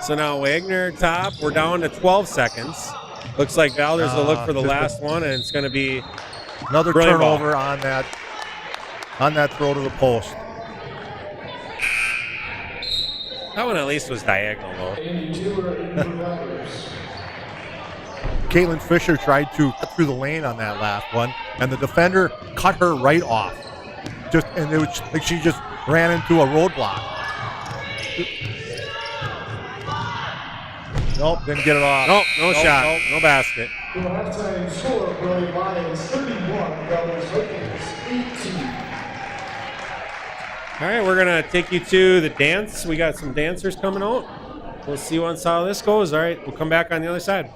Speaker 1: So now Wagner top. We're down to 12 seconds. Looks like Valders will look for the last one, and it's going to be
Speaker 2: another turnover ball on that throw to the post.
Speaker 1: That one at least was diagonal, though.
Speaker 2: Caitlin Fisher tried to cut through the lane on that last one, and the defender cut her right off. And it was like she just ran into a roadblock. Nope, didn't get it off.
Speaker 1: Nope, no shot, no basket.
Speaker 3: The halftime score of Brillion Lions 31, Valders Vikings 18.
Speaker 1: All right, we're going to take you to the dance. We got some dancers coming out. We'll see once how this goes. All right, we'll come back on the other side.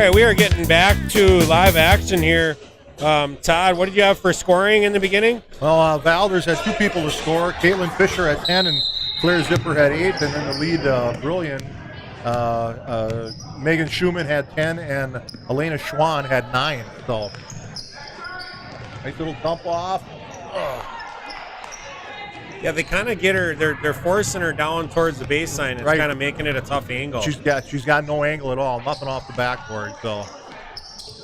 Speaker 1: right, we are getting back to live action here. Todd, what did you have for scoring in the beginning?
Speaker 2: Well, Valders had 2 people to score. Caitlin Fisher had 10 and Claire Zipper had 8. And then the lead, Brillion, Megan Schumann had 10 and Elena Schwann had 9. So, nice little dump off.
Speaker 1: Yeah, they kind of get her. They're forcing her down towards the baseline. It's
Speaker 2: Right.
Speaker 1: kind of making it a tough angle.
Speaker 2: She's got no angle at all. Nothing off the backboard. So,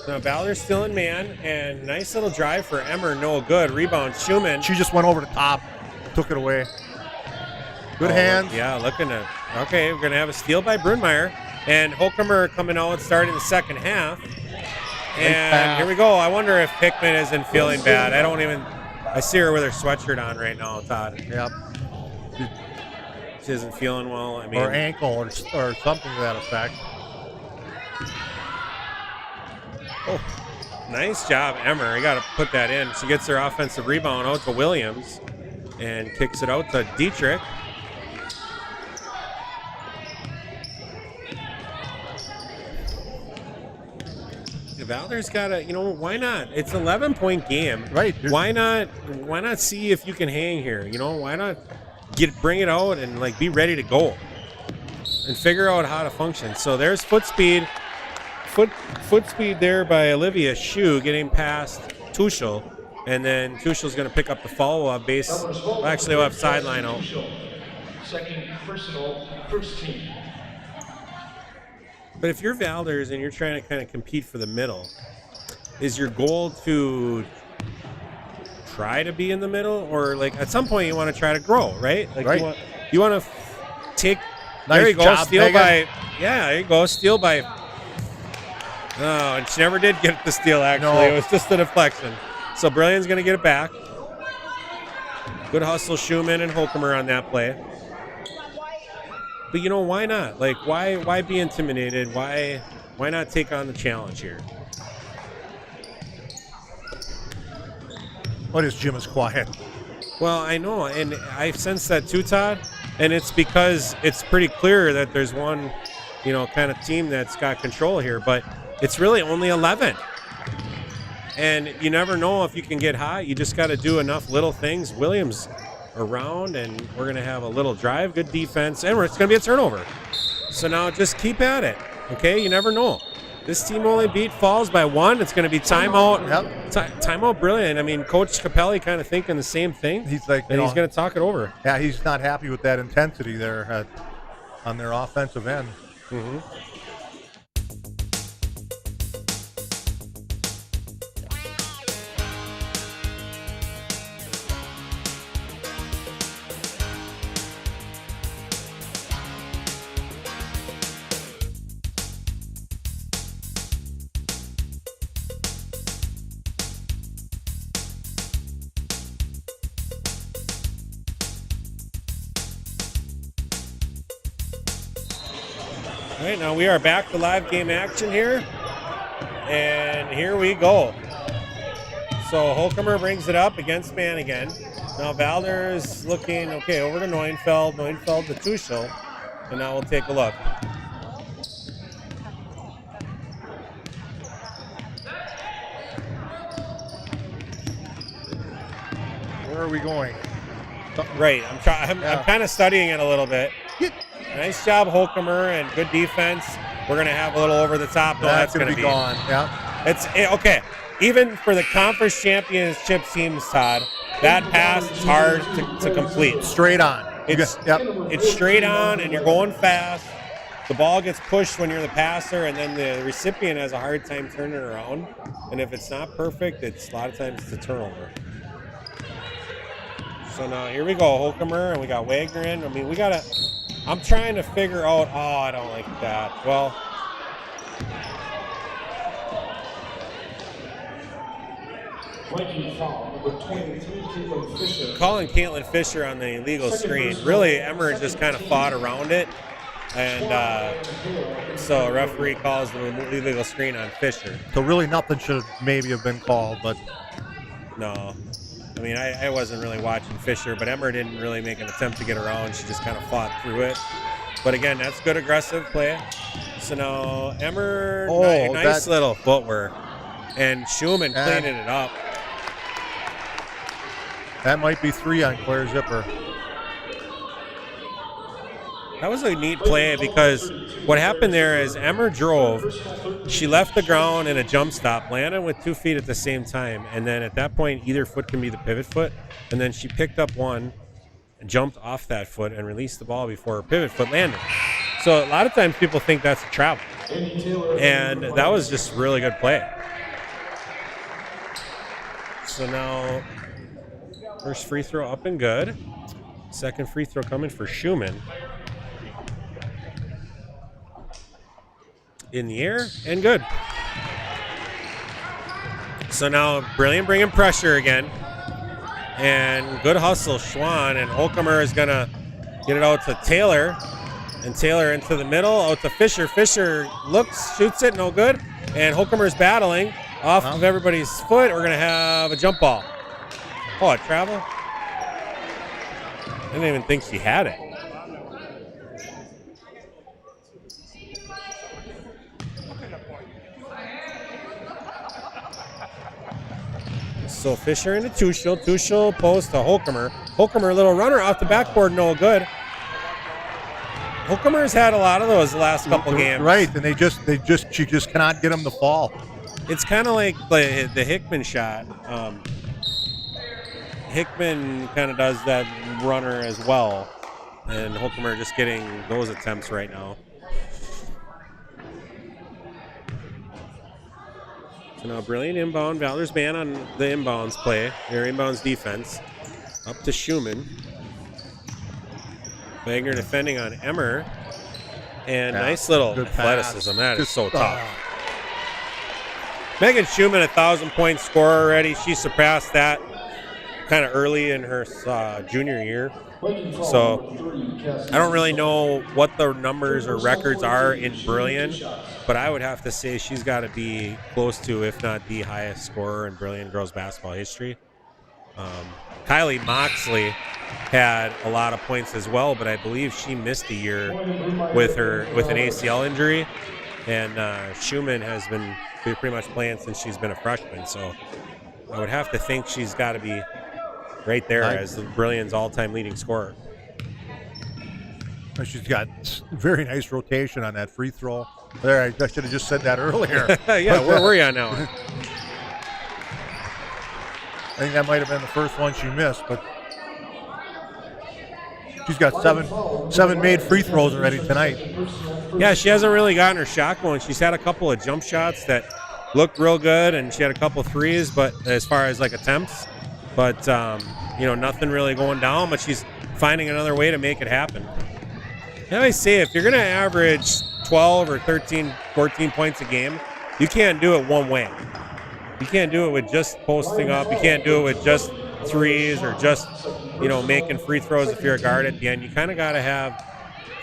Speaker 1: Now Valders still in man, and nice little drive for Emmer, no good. Rebound, Schumann.
Speaker 2: she just went over the top, took it away. Good hands.
Speaker 1: Yeah, looking at. Okay, we're gonna have a steal by Brunmeyer, and Holcomer coming out starting the second half. And here we go. I wonder if Hickman isn't feeling bad. I see her with her sweatshirt on right now, Todd.
Speaker 2: Yep.
Speaker 1: She isn't feeling well. I mean,
Speaker 2: Or ankle or something to that effect.
Speaker 1: oh, nice job, Emmer. You got to put that in. She gets her offensive rebound out to Williams and kicks it out to Dietrich. Valders got to, why not? It's an 11-point game.
Speaker 2: Right.
Speaker 1: Why not see if you can hang here? Why not bring it out and be ready to go and figure out how to function. So there's foot speed there by Olivia Shue getting past Tuchel, and then Tuchel's going to pick up the follow-up base. Well, actually, we'll have sideline out.
Speaker 3: Second personal, first team.
Speaker 1: But if you're Valders and you're trying to kind of compete for the middle, is your goal to try to be in the middle, or at some point you want to try to grow, right?
Speaker 2: Right.
Speaker 1: You want to take.
Speaker 2: Nice
Speaker 1: there you go.
Speaker 2: job,
Speaker 1: Steal
Speaker 2: Megan.
Speaker 1: by. Yeah, there you go. Steal by. Oh, and she never did get the steal. Actually,
Speaker 2: No.
Speaker 1: It was just a deflection. So Brillion's going to get it back. Good hustle, Schumann and Holcomer on that play. But why not? Why be intimidated? Why not take on the challenge here?
Speaker 2: What is Jim is quiet?
Speaker 1: Well, I know, and I sense that too, Todd. And it's because it's pretty clear that there's one, kind of team that's got control here, but it's really only 11. And you never know if you can get hot. You just got to do enough little things. Williams around, and we're going to have a little drive, good defense, and it's going to be a turnover. So now just keep at it, okay? You never know. This team only beat Falls by 1. It's going to be timeout.
Speaker 2: Yep.
Speaker 1: Timeout Brillion. I mean, Coach Capelli kind of thinking the same thing.
Speaker 2: He's like,
Speaker 1: and he's going to talk it over.
Speaker 2: Yeah, he's not happy with that intensity there on their offensive end.
Speaker 1: Mm-hmm. All right, now we are back to live game action here. And here we go. So Holcomer brings it up against man again. Now Valders looking, okay, over to Neufeld. Neufeld to Tuchel. And now we'll take a look.
Speaker 2: Where are we going?
Speaker 1: Right, I'm kind of studying it a little bit. Nice job, Holcomer, and good defense. We're going to have a little over the top. No, that's going to be
Speaker 2: gone. Yeah.
Speaker 1: Okay. Even for the conference championship teams, Todd, that pass is hard to complete.
Speaker 2: Straight on.
Speaker 1: It's straight on, and you're going fast. The ball gets pushed when you're the passer, and then the recipient has a hard time turning it around. And if it's not perfect, a lot of times it's a turnover. So now here we go, Holcomer, and we got Wagner in. I mean, I'm trying to figure out, I don't like that. Well, calling Caitlin Fisher on the illegal screen. Really, Emmer just kind of fought around it. And so referee calls the illegal screen on Fisher.
Speaker 2: So really nothing should maybe have been called, but
Speaker 1: no. I mean, I wasn't really watching Fisher, but Emmer didn't really make an attempt to get around. She just kind of fought through it. But again, that's good aggressive play. So now Emmer,
Speaker 2: Oh,
Speaker 1: nice
Speaker 2: that-
Speaker 1: little footwork. And Schumann cleaning it up.
Speaker 2: That might be 3 on Claire Zipper.
Speaker 1: That was a neat play because what happened there is Emmer drove. She left the ground in a jump stop, landed with 2 feet at the same time. And then at that point, either foot can be the pivot foot. And then she picked up one, jumped off that foot, and released the ball before her pivot foot landed. So a lot of times people think that's a travel. And that was just really good play. So now, first free throw up and good. Second free throw coming for Schumann. In the air and good. So now Brillion bringing pressure again. And good hustle, Schwann. And Holcomer is going to get it out to Taylor. And Taylor into the middle, out to Fisher. Fisher looks, shoots it, no good. And Holcomer's battling off of everybody's foot. We're going to have a jump ball. Oh, a travel? I didn't even think she had it. So Fisher into Tuchel. Tuchel post to Holcomer. Holcomer, little runner off the backboard, no good. Holcomer's had a lot of those the last couple games.
Speaker 2: Right, and she just cannot get them to fall.
Speaker 1: It's kind of like the Hickman shot. Hickman kind of does that runner as well, and Holcomer just getting those attempts right now. So now Brillion inbound. Valders man on the inbounds play, their inbounds defense. Up to Schumann. Wagner defending on Emmer. And nice little athleticism. That is so tough. Megan Schumann, 1,000-point scorer already. She surpassed that kind of early in her junior year. So I don't really know what the numbers or records are in Brillion, but I would have to say she's got to be close to, if not the highest scorer in Brillion girls basketball history. Kylie Moxley had a lot of points as well, but I believe she missed a year with an ACL injury, and Schumann has been pretty much playing since she's been a freshman. So I would have to think she's got to be right there as the Brillion's all-time leading scorer.
Speaker 2: She's got very nice rotation on that free throw. There, I should have just said that earlier.
Speaker 1: Yeah, where were you on now?
Speaker 2: I think that might have been the first one she missed, but she's got seven made free throws already tonight.
Speaker 1: Yeah, she hasn't really gotten her shot going. She's had a couple of jump shots that looked real good, and she had a couple threes, but as far as like attempts, but nothing really going down, but she's finding another way to make it happen. And I say, if you're going to average 12 or 13, 14 points a game, you can't do it one way. You can't do it with just posting up. You can't do it with just threes or just, making free throws if you're a guard at the end. You kind of got to have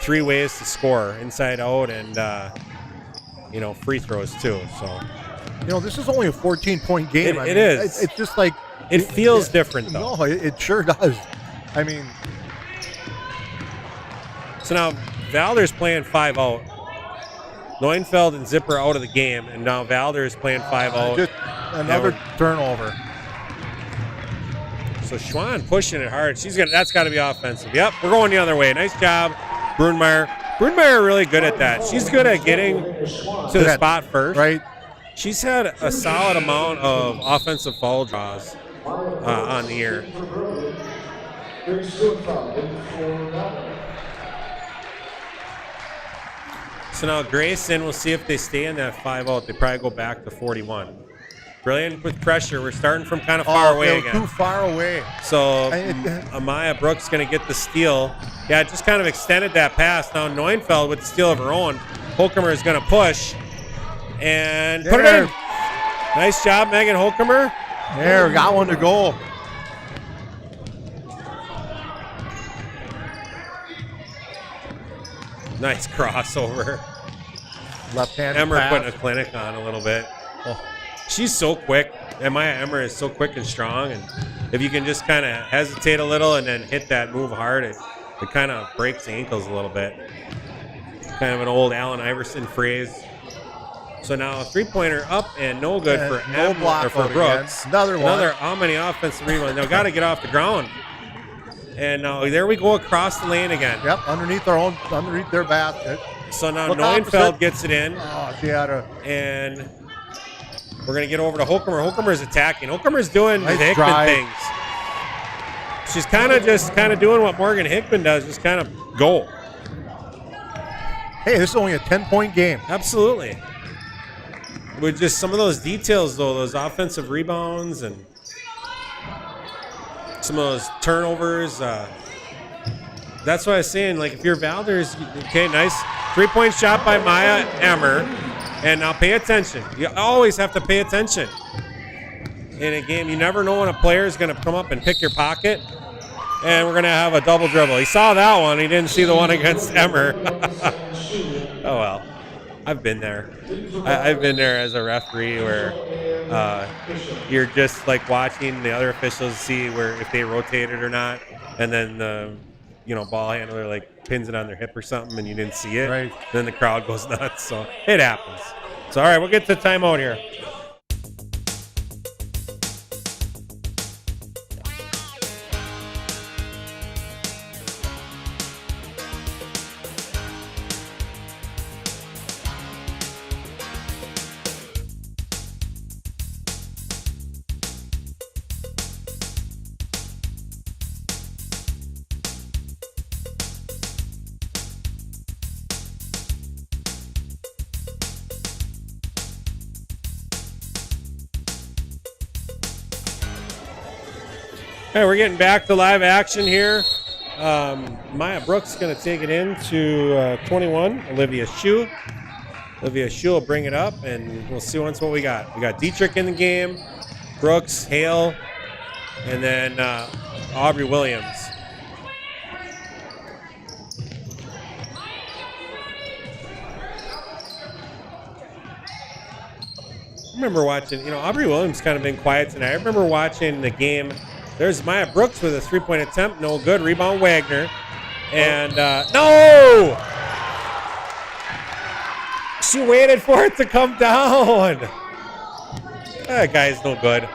Speaker 1: 3 ways to score, inside out and, free throws too. So,
Speaker 2: this is only a 14-point game.
Speaker 1: It is.
Speaker 2: It's just like.
Speaker 1: It feels different, though.
Speaker 2: No, it sure does. I mean.
Speaker 1: So now Valders playing 5 out. Neufeld and Zipper out of the game, and now Valders playing 5 out.
Speaker 2: Just another turnover.
Speaker 1: So Schwann pushing it hard. That's got to be offensive. Yep, we're going the other way. Nice job, Brunmeyer. Brunmeyer really good at that. She's good at getting to the spot first.
Speaker 2: Right.
Speaker 1: She's had a solid amount of offensive foul draws on the year. So now Grayson, we'll see if they stay in that 5 out. They probably go back to 41. Brillion with pressure. We're starting from kind of far away again.
Speaker 2: Too far away.
Speaker 1: So Amaya Brooks going to get the steal. Yeah, just kind of extended that pass. Now Neufeld with the steal of her own. Holcomer is going to push and put it in. Nice job, Megan Holcomer.
Speaker 2: There, got one to go.
Speaker 1: Nice crossover.
Speaker 2: Left-hand
Speaker 1: Emmer
Speaker 2: pass.
Speaker 1: putting a clinic on a little bit. Oh, she's so quick. Amaya Emmer is so quick and strong, and if you can just kind of hesitate a little and then hit that move hard, it kind of breaks the ankles a little bit. Kind of an old Allen Iverson phrase. So now a three-pointer up and no good
Speaker 2: And
Speaker 1: for
Speaker 2: no block
Speaker 1: or for
Speaker 2: out
Speaker 1: Brooks.
Speaker 2: again. Another one.
Speaker 1: How many offensive rebounds? They've got to get off the ground. And now there we go across the lane again.
Speaker 2: Yep, underneath their basket.
Speaker 1: So now
Speaker 2: Look
Speaker 1: Neuenfeld
Speaker 2: opposite.
Speaker 1: gets it in.
Speaker 2: Oh, she had a
Speaker 1: And we're going to get over to Hokemer. Hokemer's attacking. Hokemer's doing
Speaker 2: Nice
Speaker 1: the Hickman
Speaker 2: drive.
Speaker 1: things. She's kind of doing what Morgan Hickman does, just kind of go.
Speaker 2: hey, this is only a 10-point game.
Speaker 1: Absolutely. With just some of those details, though, those offensive rebounds and some of those turnovers. That's what I was saying. Like, if you're Valders, okay, nice three-point shot by Maya Emmer. And now pay attention. You always have to pay attention. In a game, you never know when a player is going to come up and pick your pocket. And we're going to have a double dribble. He saw that one. He didn't see the one against Emmer. Oh, well. I've been there. I've been there as a referee where you're just like watching the other officials see where if they rotate it or not. And then the ball handler like pins it on their hip or something and you didn't see it.
Speaker 2: Right.
Speaker 1: Then the crowd goes nuts. So it happens. So, all right, we'll get to timeout here. Hey, we're getting back to live action here. Maya Brooks is going to take it into 21. Olivia Shue. Olivia Shue will bring it up, and we'll see what we got. We got Dietrich in the game, Brooks, Hale, and then Aubrey Williams. I remember watching, Aubrey Williams kind of been quiet tonight. I remember watching the game. There's Maya Brooks with a three-point attempt. No good. Rebound Wagner. And no! She waited for it to come down. That guy's no good.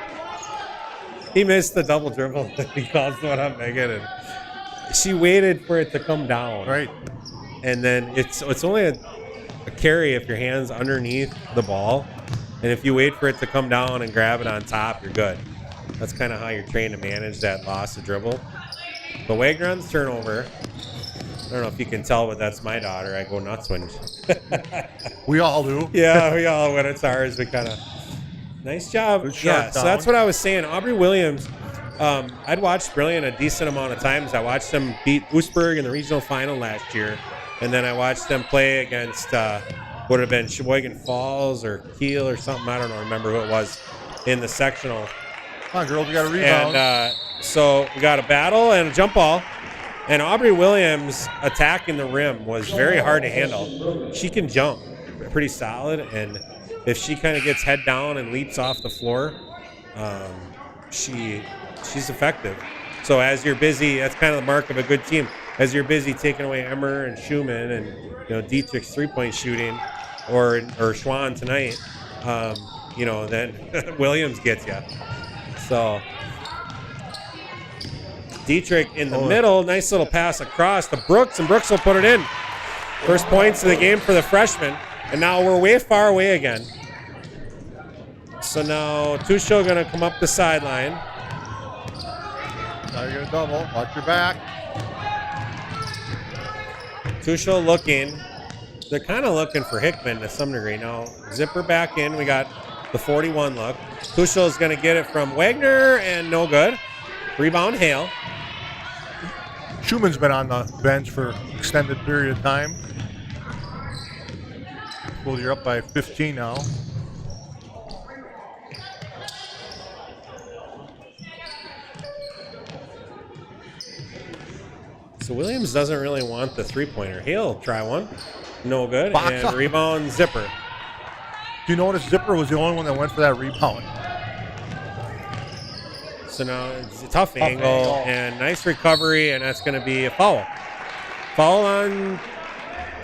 Speaker 1: He missed the double dribble. He calls the one on Megan. And she waited for it to come down.
Speaker 2: Right.
Speaker 1: And then it's only a carry if your hand's underneath the ball. And if you wait for it to come down and grab it on top, you're good. That's kind of how you're trained to manage that loss of dribble. But Wagner on the turnover. I don't know if you can tell, but that's my daughter. I go nuts when...
Speaker 2: We all do.
Speaker 1: Yeah, we all, when it's ours, we kind of... Nice job.
Speaker 2: Good shot
Speaker 1: Yeah, so
Speaker 2: down.
Speaker 1: that's what I was saying. Aubrey Williams, I'd watched Brillion a decent amount of times. I watched them beat Oostburg in the regional final last year. And then I watched them play against, would have been Sheboygan Falls or Kiel or something. I don't know, remember who it was in the sectional.
Speaker 2: Come on, girls, we got a rebound.
Speaker 1: And so we got a battle and a jump ball. And Aubrey Williams attacking the rim was very hard to handle. She can jump pretty solid. And if she kind of gets head down and leaps off the floor, she's effective. So as you're busy, that's kind of the mark of a good team. As you're busy taking away Emmer and Schumann and Dietrich's three-point shooting, or Schwann tonight, then Williams gets you. So Dietrich in the middle, nice little pass across to Brooks, and Brooks will put it in. First points of the game for the freshman, and now we're way far away again. So now Tuchel going to come up the sideline.
Speaker 2: Now you're going to double. Watch your back.
Speaker 1: Tuchel looking. They're kind of looking for Hickman to some degree. Now, zipper back in. We got the 41 look. Tuchel is going to get it from Wagner, and no good. Rebound, Hale.
Speaker 2: Schumann's been on the bench for an extended period of time. Well, you're up by 15 now.
Speaker 1: So Williams doesn't really want the three-pointer. He'll try one. No good.
Speaker 2: Box
Speaker 1: and
Speaker 2: up.
Speaker 1: Rebound, Zipper.
Speaker 2: Do you notice Zipper was the only one that went for that rebound?
Speaker 1: So now it's a tough angle and nice recovery, and that's going to be a foul. Foul on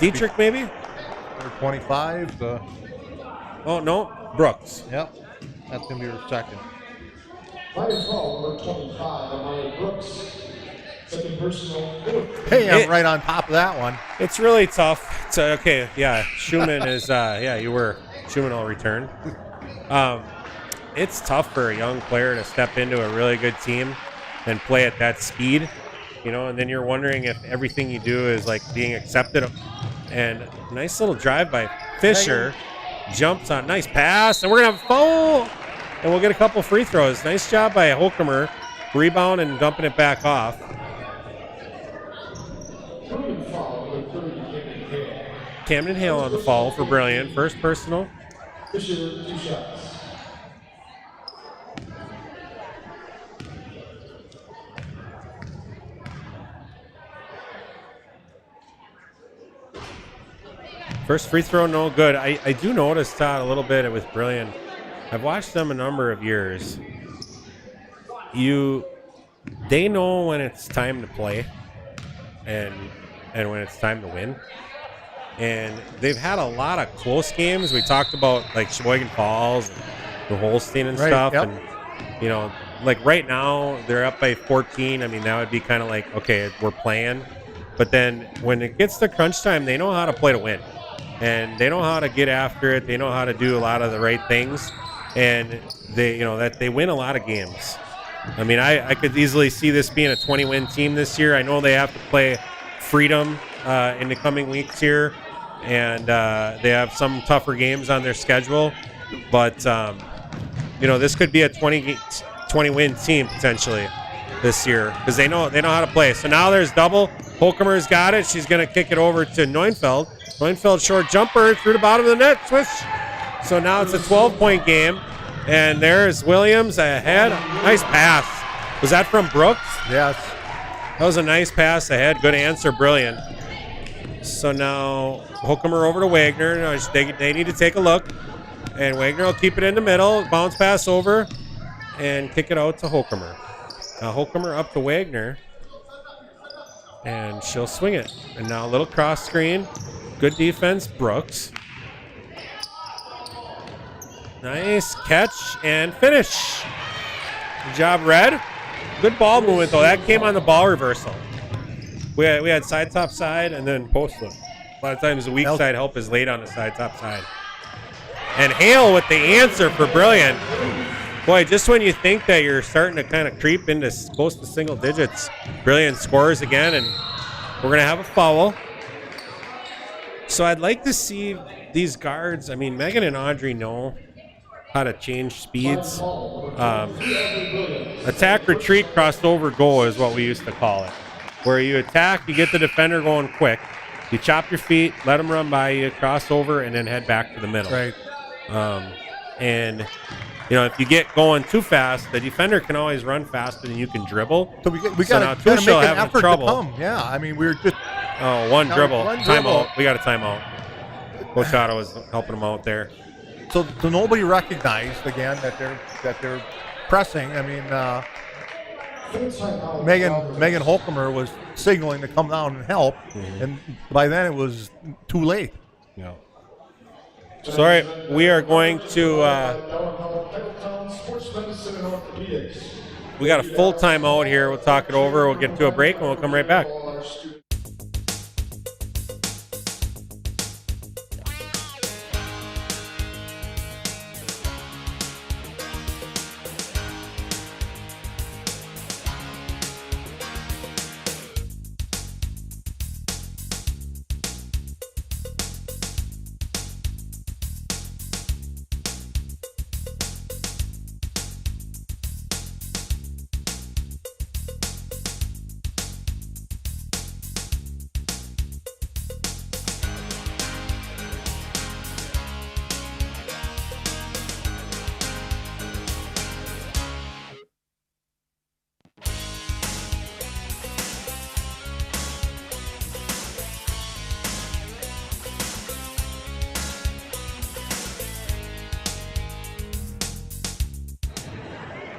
Speaker 1: Dietrich, maybe?
Speaker 2: Or 25.
Speaker 1: Oh, no. Brooks.
Speaker 2: Yep. That's going to be your second.
Speaker 3: Minus foul, number 25, Amaya Brooks. Second personal.
Speaker 2: Hey, I'm right on top of that one.
Speaker 1: It's really tough. It's okay. Yeah, Schumann is. Yeah, you were. Schumann will return. It's tough for a young player to step into a really good team and play at that speed, you know. And then you're wondering if everything you do is like being accepted. And nice little drive by Fisher. Jumps on. Nice pass, and we're gonna have a foul, and we'll get a couple free throws. Nice job by Holcomer, rebound and dumping it back off. Camden Hale on the foul for Brillion. First personal.
Speaker 3: Fisher, 2 shots.
Speaker 1: First free throw, no good. I do notice, Todd, a little bit with Brillion. I've watched them a number of years. They know when it's time to play and when it's time to win. And they've had a lot of close games. We talked about like Sheboygan Falls and the Holstein and stuff.
Speaker 2: Yep.
Speaker 1: And, you know, like right now they're up by 14. I mean, that would be kind of like, okay, we're playing. But then when it gets to crunch time, they know how to play to win. And they know how to get after it. They know how to do a lot of the right things. And they, you know, that they win a lot of games. I mean, I could easily see this being a 20-win team this year. I know they have to play Freedom in the coming weeks here. And they have some tougher games on their schedule. But, you know, this could be a 20-win team potentially this year because they know how to play. So now there's double. Holcomer's got it. She's going to kick it over to Neufeld. Neufeld short jumper through the bottom of the net. Switch. So now it's a 12-point game. And there's Williams ahead. Nice pass. Was that from Brooks?
Speaker 2: Yes.
Speaker 1: That was a nice pass ahead. Good answer. Brilliant. So now Holcomer over to Wagner. Now they need to take a look. And Wagner will keep it in the middle. Bounce pass over. And kick it out to Holcomer. Now Holcomer up to Wagner. And she'll swing it. And now a little cross screen. Good defense, Brooks. Nice catch and finish. Good job, Red. Good ball movement, though. That came on the ball reversal. We had side, top, side, and then post flip. A lot of times the weak side help is late on the side, top, side. And Hale with the answer for Brillion. Boy, just when you think that you're starting to kind of creep into close to single digits, Brillion scores again, and we're going to have a foul. So I'd like to see these guards. I mean, Megan and Audrey know how to change speeds. Attack, retreat, crossed over, goal is what we used to call it. Where you attack, you get the defender going quick. You chop your feet, let them run by you, cross over, and then head back to the middle.
Speaker 2: Right.
Speaker 1: And, you know, if you get going too fast, the defender can always run faster than you can dribble.
Speaker 2: So we got to make an effort to come. Yeah, I mean, we were just...
Speaker 1: Oh, one dribble. Timeout. We got a timeout. Coach Otto was helping them out there.
Speaker 2: So nobody recognized again that they're pressing. I mean, Megan Holcomer was signaling to come down and help, and by then it was too late.
Speaker 1: Yeah. So, all right, we are going to. We got a full timeout here. We'll talk it over. We'll get to a break, and we'll come right back.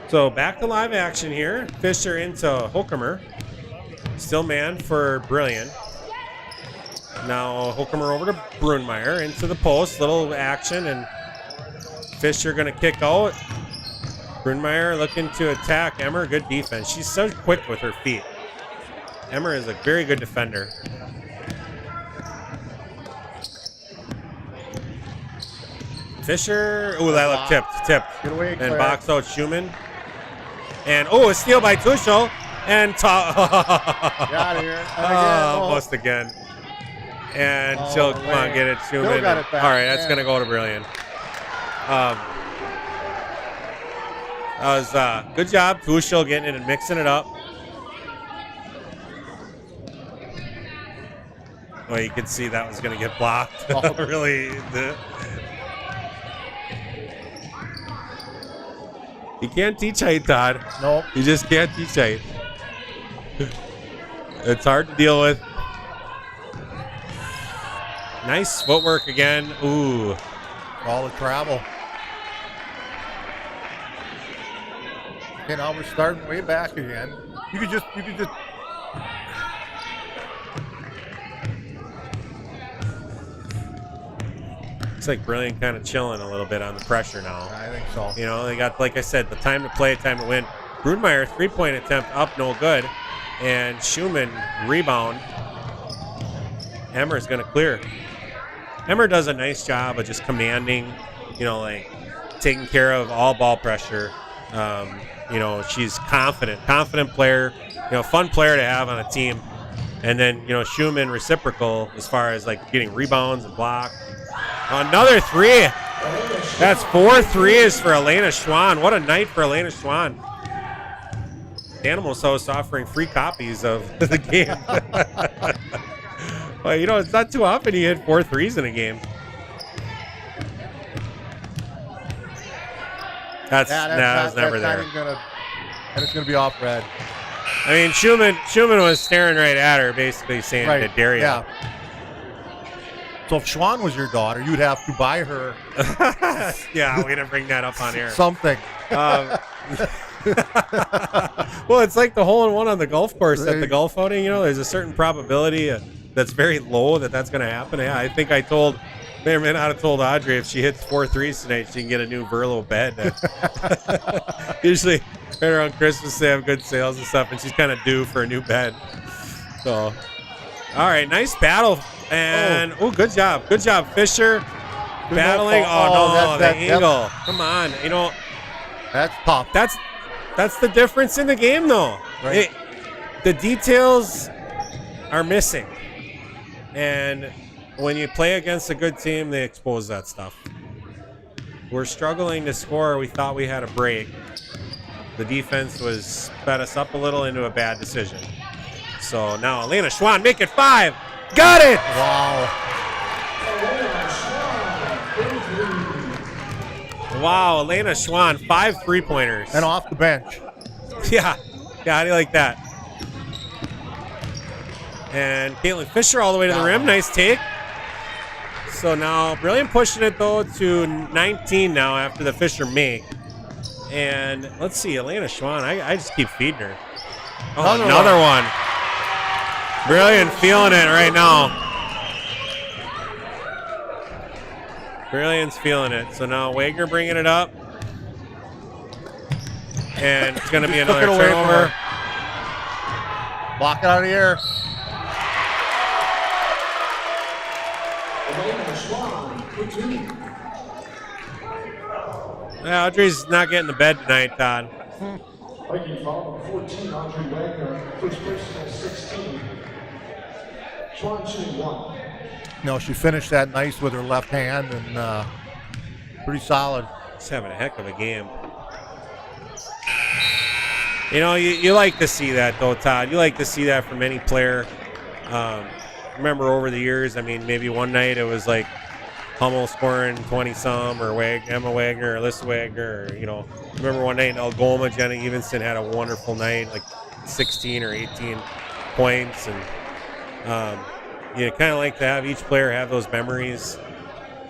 Speaker 1: So back to live action here. Fisher into Holcomer. Still man for Brillion. Now Hoekemer over to Brunmeyer into the post. Little action, and Fisher going to kick out. Brunmeyer looking to attack Emmer. Good defense. She's so quick with her feet. Emmer is a very good defender. Fisher. Oh, that looked tipped.
Speaker 2: Get away,
Speaker 1: And
Speaker 2: Claire.
Speaker 1: box out Schumann. And a steal by Tuchel. And
Speaker 2: Get out of here. And again,
Speaker 1: almost again. And she'll come on, get it,
Speaker 2: Still
Speaker 1: Schumann.
Speaker 2: got it back.
Speaker 1: All right, that's
Speaker 2: Yeah.
Speaker 1: going to go to Brillion. That was good job, Tuchel, getting it and mixing it up. Well, you could see that was going to get blocked. Really. You can't teach height, Todd.
Speaker 2: Nope.
Speaker 1: You just can't teach height. It's hard to deal with. Nice footwork again. Ooh.
Speaker 2: All the travel. Okay, now we're starting way back again. You could just.
Speaker 1: Looks like Brillion kind of chilling a little bit on the pressure now.
Speaker 2: I think so.
Speaker 1: You know, they got, like I said, the time to play, time to win. Brunmeyer, three-point attempt up, no good. And Schumann, rebound. Emmer's going to clear. Emmer does a nice job of just commanding, you know, like taking care of all ball pressure. You know, she's confident player, you know, fun player to have on a team. And then, you know, Schumann reciprocal as far as like getting rebounds and block. Another three. That's 4 threes for Elena Schwann. What a night for Elena Schwann. Animals House offering free copies of the game. Well, you know, it's not too often you hit 4 threes in a game. That was never there.
Speaker 2: And it's gonna be off red.
Speaker 1: I mean, Schumann was staring right at her, basically saying to dare you.
Speaker 2: Yeah. So if Schwann was your daughter, you'd have to buy her
Speaker 1: Yeah, we didn't bring that up on air.
Speaker 2: something.
Speaker 1: Well, it's like the hole-in-one on the golf course at the golf outing. You know, there's a certain probability that's very low that's going to happen. Yeah, I think I may or may not have told Audrey if she hits 4 threes tonight, she can get a new Verlo bed. Usually, right around Christmas, they have good sales and stuff, and she's kind of due for a new bed. So, all right, nice battle. And, good job. Good job, Fisher. Battling. The angle. Come on. You know,
Speaker 2: That's tough.
Speaker 1: That's the difference in the game, though.
Speaker 2: Right.
Speaker 1: The details are missing. And when you play against a good team, they expose that stuff. We're struggling to score. We thought we had a break. The defense sped us up a little into a bad decision. So now Elena Schwann, make it 5. Got it!
Speaker 2: Wow.
Speaker 1: Wow, Elena Schwann, 5 3-pointers.
Speaker 2: And off the bench.
Speaker 1: Yeah, how do you like that? And Caitlin Fisher all the way to the rim. Nice take. So now Brillion pushing it, though, to 19 now after the Fisher make. And let's see, Elena Schwann, I just keep feeding her. Oh, another one. Brillion feeling it right now. Brillion's feeling it. So now Wagner bringing it up. And it's going to be another turnover.
Speaker 2: Block it out of the air.
Speaker 1: Yeah, Audrey's not getting to bed tonight, Todd.
Speaker 3: Viking foul number 14, Audrey Wagner, first personal 16. Schwann shooting 1.
Speaker 2: No, she finished that nice with her left hand and pretty solid.
Speaker 1: She's having a heck of a game. You know, you like to see that, though, Todd. You like to see that from any player. Remember over the years, I mean, maybe one night it was like Hummel scoring 20-some, or Emma Wagner, or Alyssa Wagner, or, you know. Remember one night in Algoma, Jenna Evanston had a wonderful night, like 16 or 18 points. And you kind of like to have each player have those memories.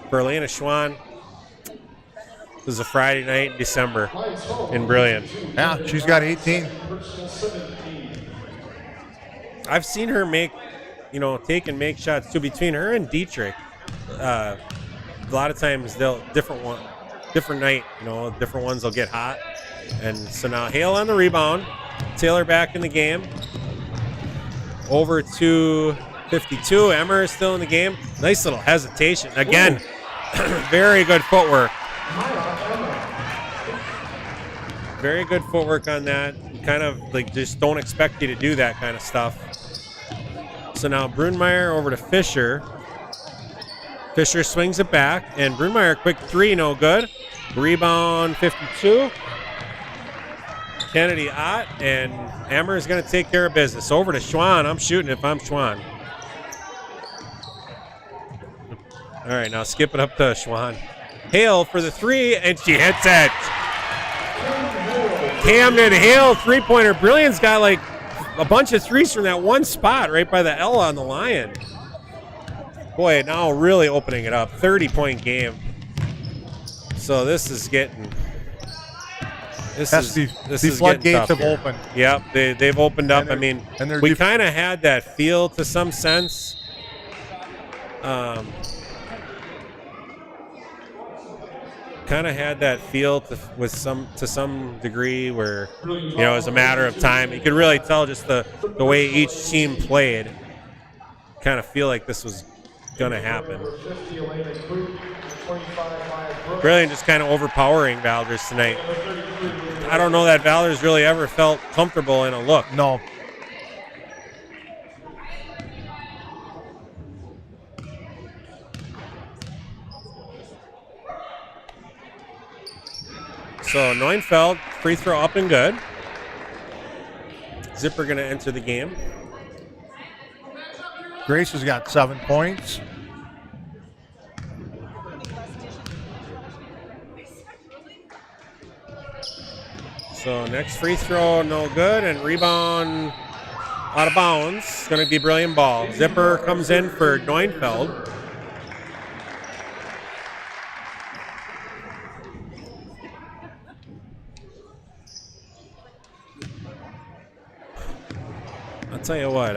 Speaker 1: For Elena Schwann, it was a Friday night in December in Brillion.
Speaker 2: Yeah, she's got 18.
Speaker 1: I've seen her make take and make shots too. Between her and Dietrich, a lot of times different night. Different ones will get hot. And so now Hale on the rebound. Taylor back in the game. Over to 52. Emmer is still in the game. Nice little hesitation. Again, very good footwork. Very good footwork on that. Kind of like just don't expect you to do that kind of stuff. So now Brunmeyer over to Fisher. Fisher swings it back, and Brunmeyer, quick three, no good. Rebound 52. Kennedy Ott, and Emmer is going to take care of business. Over to Schwann. I'm shooting if I'm Schwann. All right, now skip it up to Schwann. Hale for the three, and she hits it. Camden Hale three-pointer. Brillion's got like a bunch of threes from that one spot right by the L on the Lion. Boy, now really opening it up. 30-point game. So this is getting...
Speaker 2: The floodgates have opened.
Speaker 1: Yep, they've opened up. I mean, we kind of had that feel to some sense. Kind of had that feel to some degree where it was a matter of time. You could really tell just the way each team played. Kind of feel like this was going to happen. Brillion just kind of overpowering Valders tonight. I don't know that Valders really ever felt comfortable in a look.
Speaker 2: No.
Speaker 1: So Neufeld, free throw up and good. Zipper going to enter the game.
Speaker 2: Grace has got 7 points.
Speaker 1: So next free throw, no good, and rebound out of bounds. It's going to be Brillion ball. Zipper comes in for Neufeld. I'll tell you what,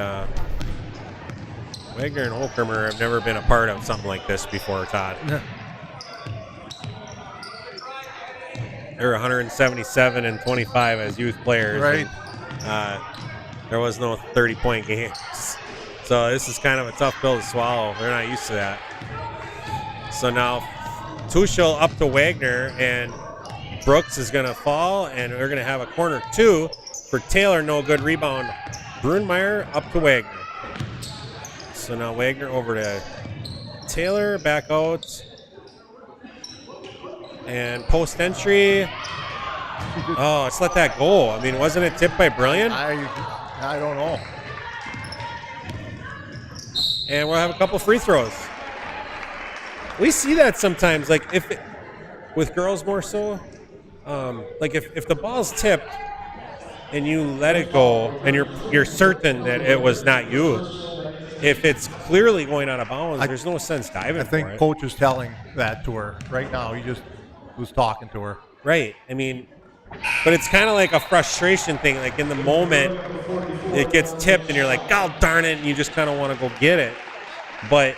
Speaker 1: Wagner and Holcomber have never been a part of something like this before, Todd. They were 177 and 25 as youth players.
Speaker 2: Right.
Speaker 1: And, there was no 30-point games. So this is kind of a tough pill to swallow. They're not used to that. So now Tuchel up to Wagner, and Brooks is going to fall, and we're going to have a corner two for Taylor. No good rebound. Brunmeyer up to Wagner. So now Wagner over to Taylor, back out. And post entry. Oh, let's let that go. I mean, wasn't it tipped by Brillion?
Speaker 2: I don't know.
Speaker 1: And we'll have a couple free throws. We see that sometimes, like with girls more so. Like if the ball's tipped and you let it go, and you're certain that it was not you. If it's clearly going out of bounds, there's no sense diving.
Speaker 2: I think coach is telling that to her right now. He just was talking to her.
Speaker 1: Right. I mean, but it's kind of like a frustration thing. Like in the moment, it gets tipped, and you're like, "God darn it!" and you just kind of want to go get it. But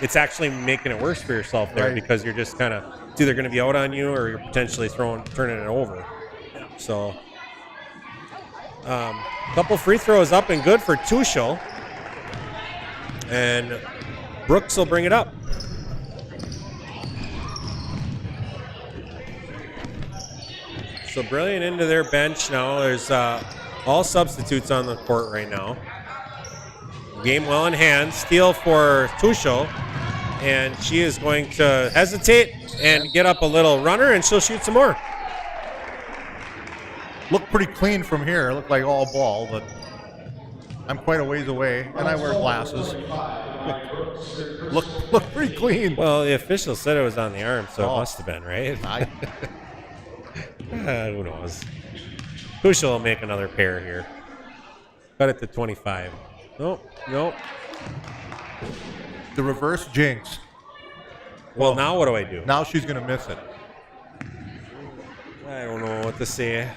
Speaker 1: it's actually making it worse for yourself there, right? Because you're just kind of it's either going to be out on you, or you're potentially turning it over. So, a couple free throws up and good for Tuchel. And Brooks will bring it up. So Brillion into their bench now. There's all substitutes on the court right now. Game well in hand. Steal for Tuchel. And she is going to hesitate and get up a little runner, and she'll shoot some more.
Speaker 2: Looked pretty clean from here. Looked like all ball, but I'm quite a ways away, and I wear glasses. Look pretty clean.
Speaker 1: Well, the official said it was on the arm, so it must have been, right? Who knows? Tuchel will make another pair here. Cut it to 25. Nope.
Speaker 2: The reverse jinx.
Speaker 1: Well, now what do I do?
Speaker 2: Now she's going to miss it.
Speaker 1: I don't know what to say.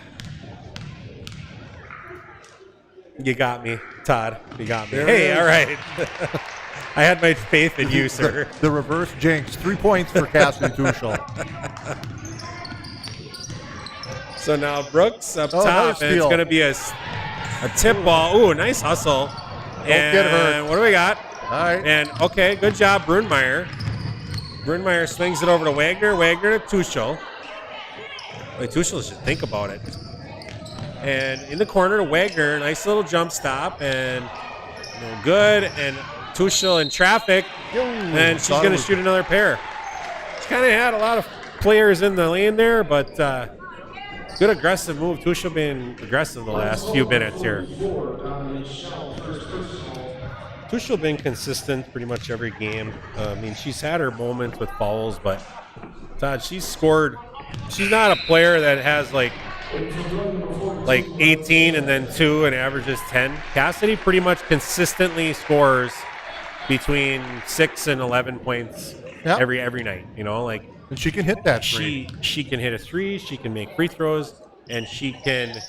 Speaker 1: You got me, Todd. You got me.
Speaker 2: There
Speaker 1: Hey,
Speaker 2: it is.
Speaker 1: all right. I had my faith in you, sir.
Speaker 2: The reverse jinx. 3 points for Cassidy Tuchel.
Speaker 1: So now Brooks up
Speaker 2: Oh, another
Speaker 1: top, and it's
Speaker 2: steal.
Speaker 1: going to be a tip ball. Ooh, nice hustle.
Speaker 2: Don't get hurt.
Speaker 1: What do we got?
Speaker 2: All right.
Speaker 1: And, okay, good job, Brunmeyer. Brunmeyer swings it over to Wagner. Wagner to Tuchel. Wait, Tuchel should think about it. And in the corner to Wagner, nice little jump stop, and no good. And Tuchel in traffic, and she's going to shoot another pair. She's kind of had a lot of players in the lane there, but good aggressive move. Tuchel being aggressive the last few minutes here. Tuchel been consistent pretty much every game. I mean, she's had her moments with fouls, but Todd, she's scored. She's not a player that has like 18 and then 2 and averages 10. Cassidy pretty much consistently scores between 6 and 11 points every night. You know, like,
Speaker 2: And she can hit that three.
Speaker 1: she can hit a three, she can make free throws, and she can,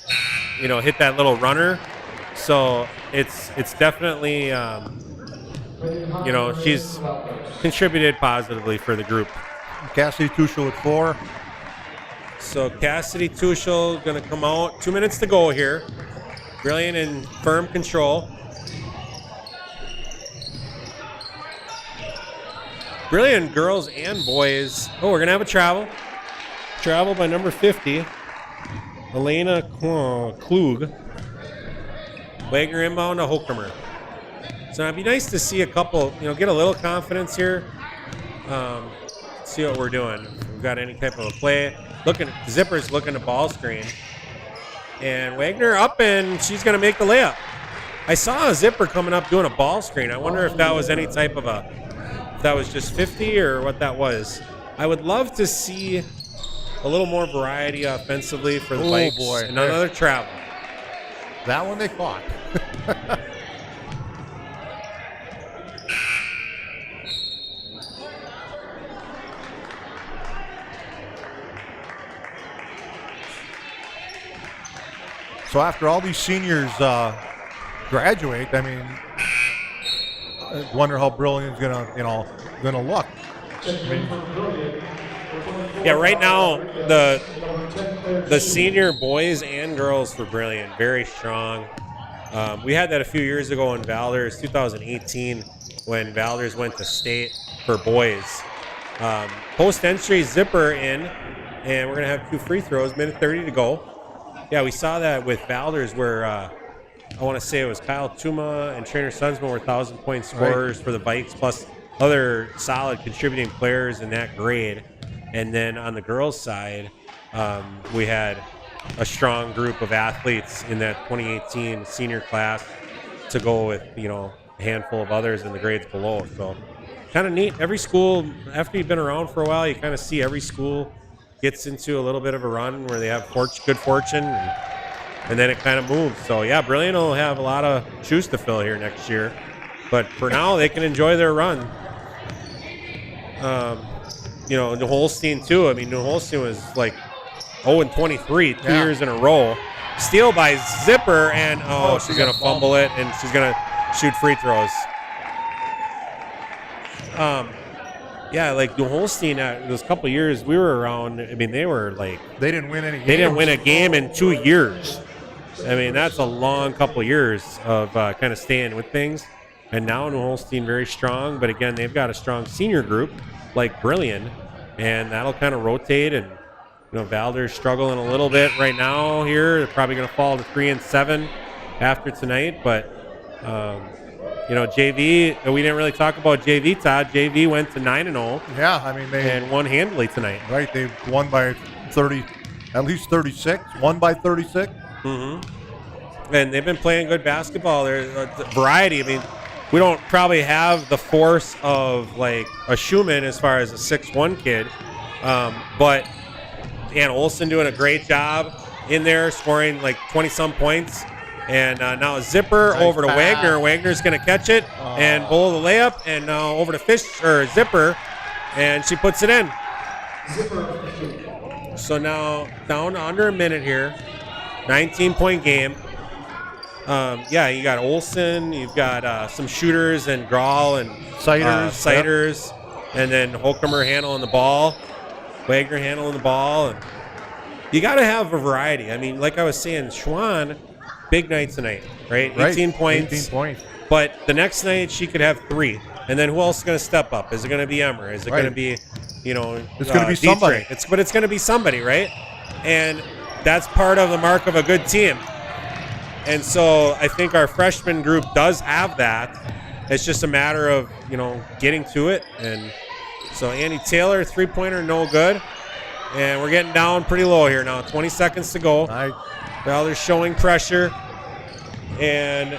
Speaker 1: you know, hit that little runner. So it's definitely, you know, she's contributed positively for the group.
Speaker 2: Cassidy Tuchel at 4.
Speaker 1: So Cassidy Tuchel going to come out. 2 minutes to go here. Brillion in firm control. Brillion girls and boys. Oh, we're going to have a travel. Travel by number 50. Elena Klug. Wagner inbound to Hokemer. So it'd be nice to see a couple, you know, get a little confidence here. See what we're doing. If we've got any type of a play. Zipper's looking to ball screen. And Wagner up, and she's going to make the layup. I saw a Zipper coming up doing a ball screen. I wonder if that was any type of if that was just 50 or what that was. I would love to see a little more variety offensively for the Vikes.
Speaker 2: Boy.
Speaker 1: And another travel.
Speaker 2: That one they caught. So after all these seniors graduate, I mean, I wonder how Brillion's gonna look.
Speaker 1: Yeah, right now the senior boys and girls for Brillion very strong. We had that a few years ago in Valders, 2018, when Valders went to state for boys. Post entry Zipper in, and we're gonna have 2 free throws. Minute 30 to go. Yeah, we saw that with Valders where I want to say it was Kyle Tuma and Trainer Sunsman were 1,000-point scorers for the Vikes, plus other solid contributing players in that grade. And then on the girls' side, we had a strong group of athletes in that 2018 senior class to go with, you know, a handful of others in the grades below. So kind of neat. Every school, after you've been around for a while, you kind of see every school gets into a little bit of a run where they have good fortune, and then it kind of moves. So, yeah, Brillion will have a lot of shoes to fill here next year. But for now, they can enjoy their run. You know, New Holstein, too. I mean, New Holstein was like 0-23 2 years in a row. Steal by Zipper, and, she's going to fumble it, and she's going to shoot free throws. Yeah, like New Holstein, those couple of years we were around, I mean, they were like...
Speaker 2: They didn't win any games.
Speaker 1: They didn't win a game in 2 years. I mean, that's a long couple of years of kind of staying with things. And now New Holstein very strong, but again, they've got a strong senior group like Brillion, and that'll kind of rotate. And, you know, Valders struggling a little bit right now here. They're probably going to fall to 3-7 after tonight, but... you know, JV, we didn't really talk about JV, Todd. JV went to 9-0.
Speaker 2: Yeah, I mean,
Speaker 1: and won handily tonight.
Speaker 2: Right, they won by 30, at least 36. Won by 36.
Speaker 1: Mm-hmm. And they've been playing good basketball. There's a variety. I mean, we don't probably have the force of like a Schumann as far as a 6'1" kid, but Ann Olsen doing a great job in there, scoring like 20-some points. And now a Zipper over to Wagner. Wagner's going to catch it and bowl the layup. And now over to Zipper, and she puts it in. So now down to under a minute here. 19-point game. Yeah, you got Olsen, you've got some shooters and Grall and Siders, and then Holcomer handling the ball, Wagner handling the ball, and you got to have a variety. I mean, like I was saying, Schwann, big night tonight, right? 18 points.
Speaker 2: 18 points.
Speaker 1: But the next night she could have 3. And then who else is going to step up? Is it going to be Emmer? Is it going to be,
Speaker 2: it's going to be somebody.
Speaker 1: But it's going to be somebody, right? And that's part of the mark of a good team. And so I think our freshman group does have that. It's just a matter of, getting to it. And so Andy Taylor, 3-pointer, no good. And we're getting down pretty low here now. 20 seconds to go. Well, they're showing pressure. And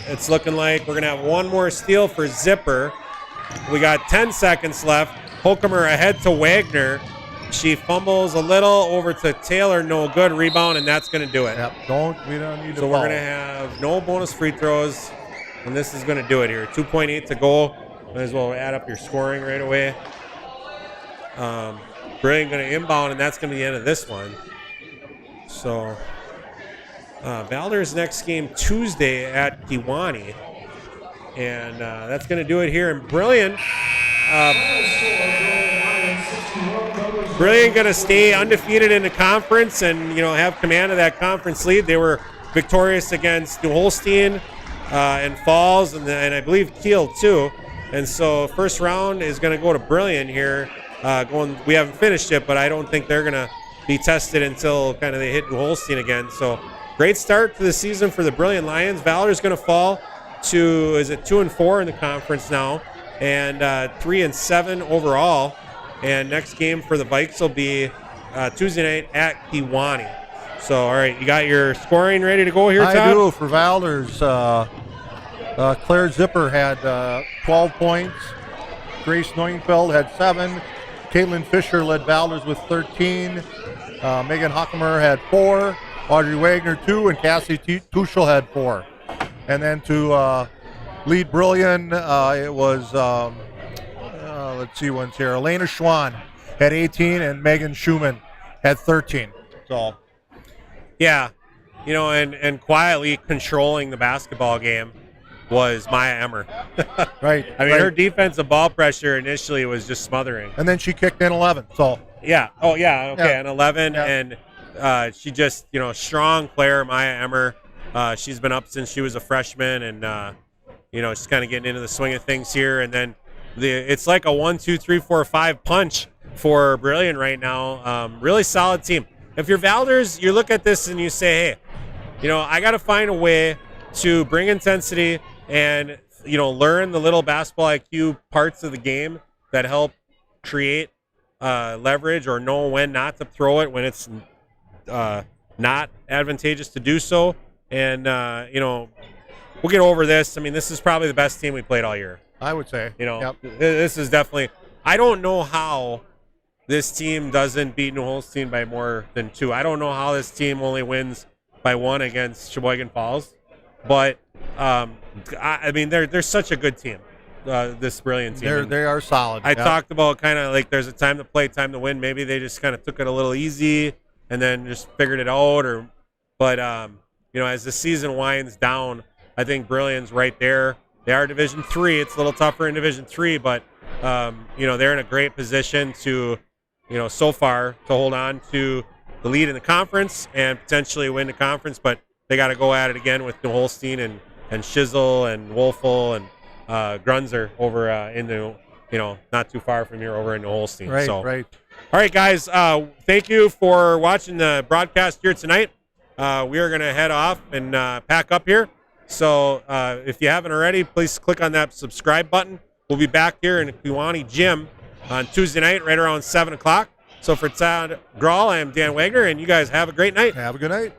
Speaker 1: it's looking like we're going to have one more steal for Zipper. We got 10 seconds left. Holcomer ahead to Wagner. She fumbles a little over to Taylor. No good. Rebound, and that's going to do it.
Speaker 2: Yep. We don't need to
Speaker 1: So we're going to have no bonus free throws, and this is going to do it here. 2.8 to go. Might as well add up your scoring right away. Brillion going to inbound, and that's going to be the end of this one. So Valders next game Tuesday at Kewanee. And that's going to do it here in Brillion. Brillion going to stay undefeated in the conference and, have command of that conference lead. They were victorious against New Holstein and Falls and I believe Kiel too. And so first round is going to go to Brillion here. We haven't finished it, but I don't think they're going to be tested until kind of they hit New Holstein again. So great start to the season for the Brillion Lions. Valders going to fall to 2-4 in the conference now, and 3-7 overall. And next game for the Vikes will be Tuesday night at Kewanee. So, all right, you got your scoring ready to go here, Todd?
Speaker 2: I do for Valders. Claire Zipper had 12 points. Grace Neufeld had 7. Caitlin Fisher led Valders with 13. Megan Hockemer had 4. Audrey Wagner 2, and Cassie Tuchel had 4. And then to lead Brillion, it was, let's see one's here. Elena Schwann had 18, and Megan Schumann had 13. So,
Speaker 1: yeah, and quietly controlling the basketball game was Maya Emmer.
Speaker 2: Right.
Speaker 1: I mean, her defensive ball pressure initially was just smothering.
Speaker 2: And then she kicked in 11. So.
Speaker 1: Yeah. Oh, yeah. Okay.
Speaker 2: Yeah.
Speaker 1: And 11,
Speaker 2: Yeah.
Speaker 1: and she just, strong player, Maya Emmer. She's been up since she was a freshman, and she's kind of getting into the swing of things here. And then it's like a 1, 2, 3, 4, 5 punch for Brillion right now. Really solid team. If you're Valders, you look at this and you say, hey, I got to find a way to bring intensity and learn the little basketball IQ parts of the game that help create leverage or know when not to throw it when it's not advantageous to do so. And we'll get over this. I mean, this is probably the best team we played all year.
Speaker 2: I would say. Yep.
Speaker 1: This is definitely. I don't know how this team doesn't beat New Holstein by more than 2. I don't know how this team only wins by 1 against Sheboygan Falls, but I mean they're such a good team. This Brillion team.
Speaker 2: They are solid.
Speaker 1: I talked about kind of like there's a time to play, time to win. Maybe they just kind of took it a little easy and then just figured it out. But as the season winds down, I think Brillion's right there. They are Division III. It's a little tougher in Division III, but they're in a great position to, so far to hold on to the lead in the conference and potentially win the conference. But they got to go at it again with New Holstein and Shizzle and Wolfel and Grunzer over in the, not too far from here over in New Holstein.
Speaker 2: Right,
Speaker 1: so,
Speaker 2: right.
Speaker 1: All right, guys. Thank you for watching the broadcast here tonight. We are going to head off and pack up here. So if you haven't already, please click on that subscribe button. We'll be back here in the Kewanee Gym on Tuesday night right around 7 o'clock. So for Todd, Grall, I am Dan Wagner, and you guys have a great night.
Speaker 2: Have a good night.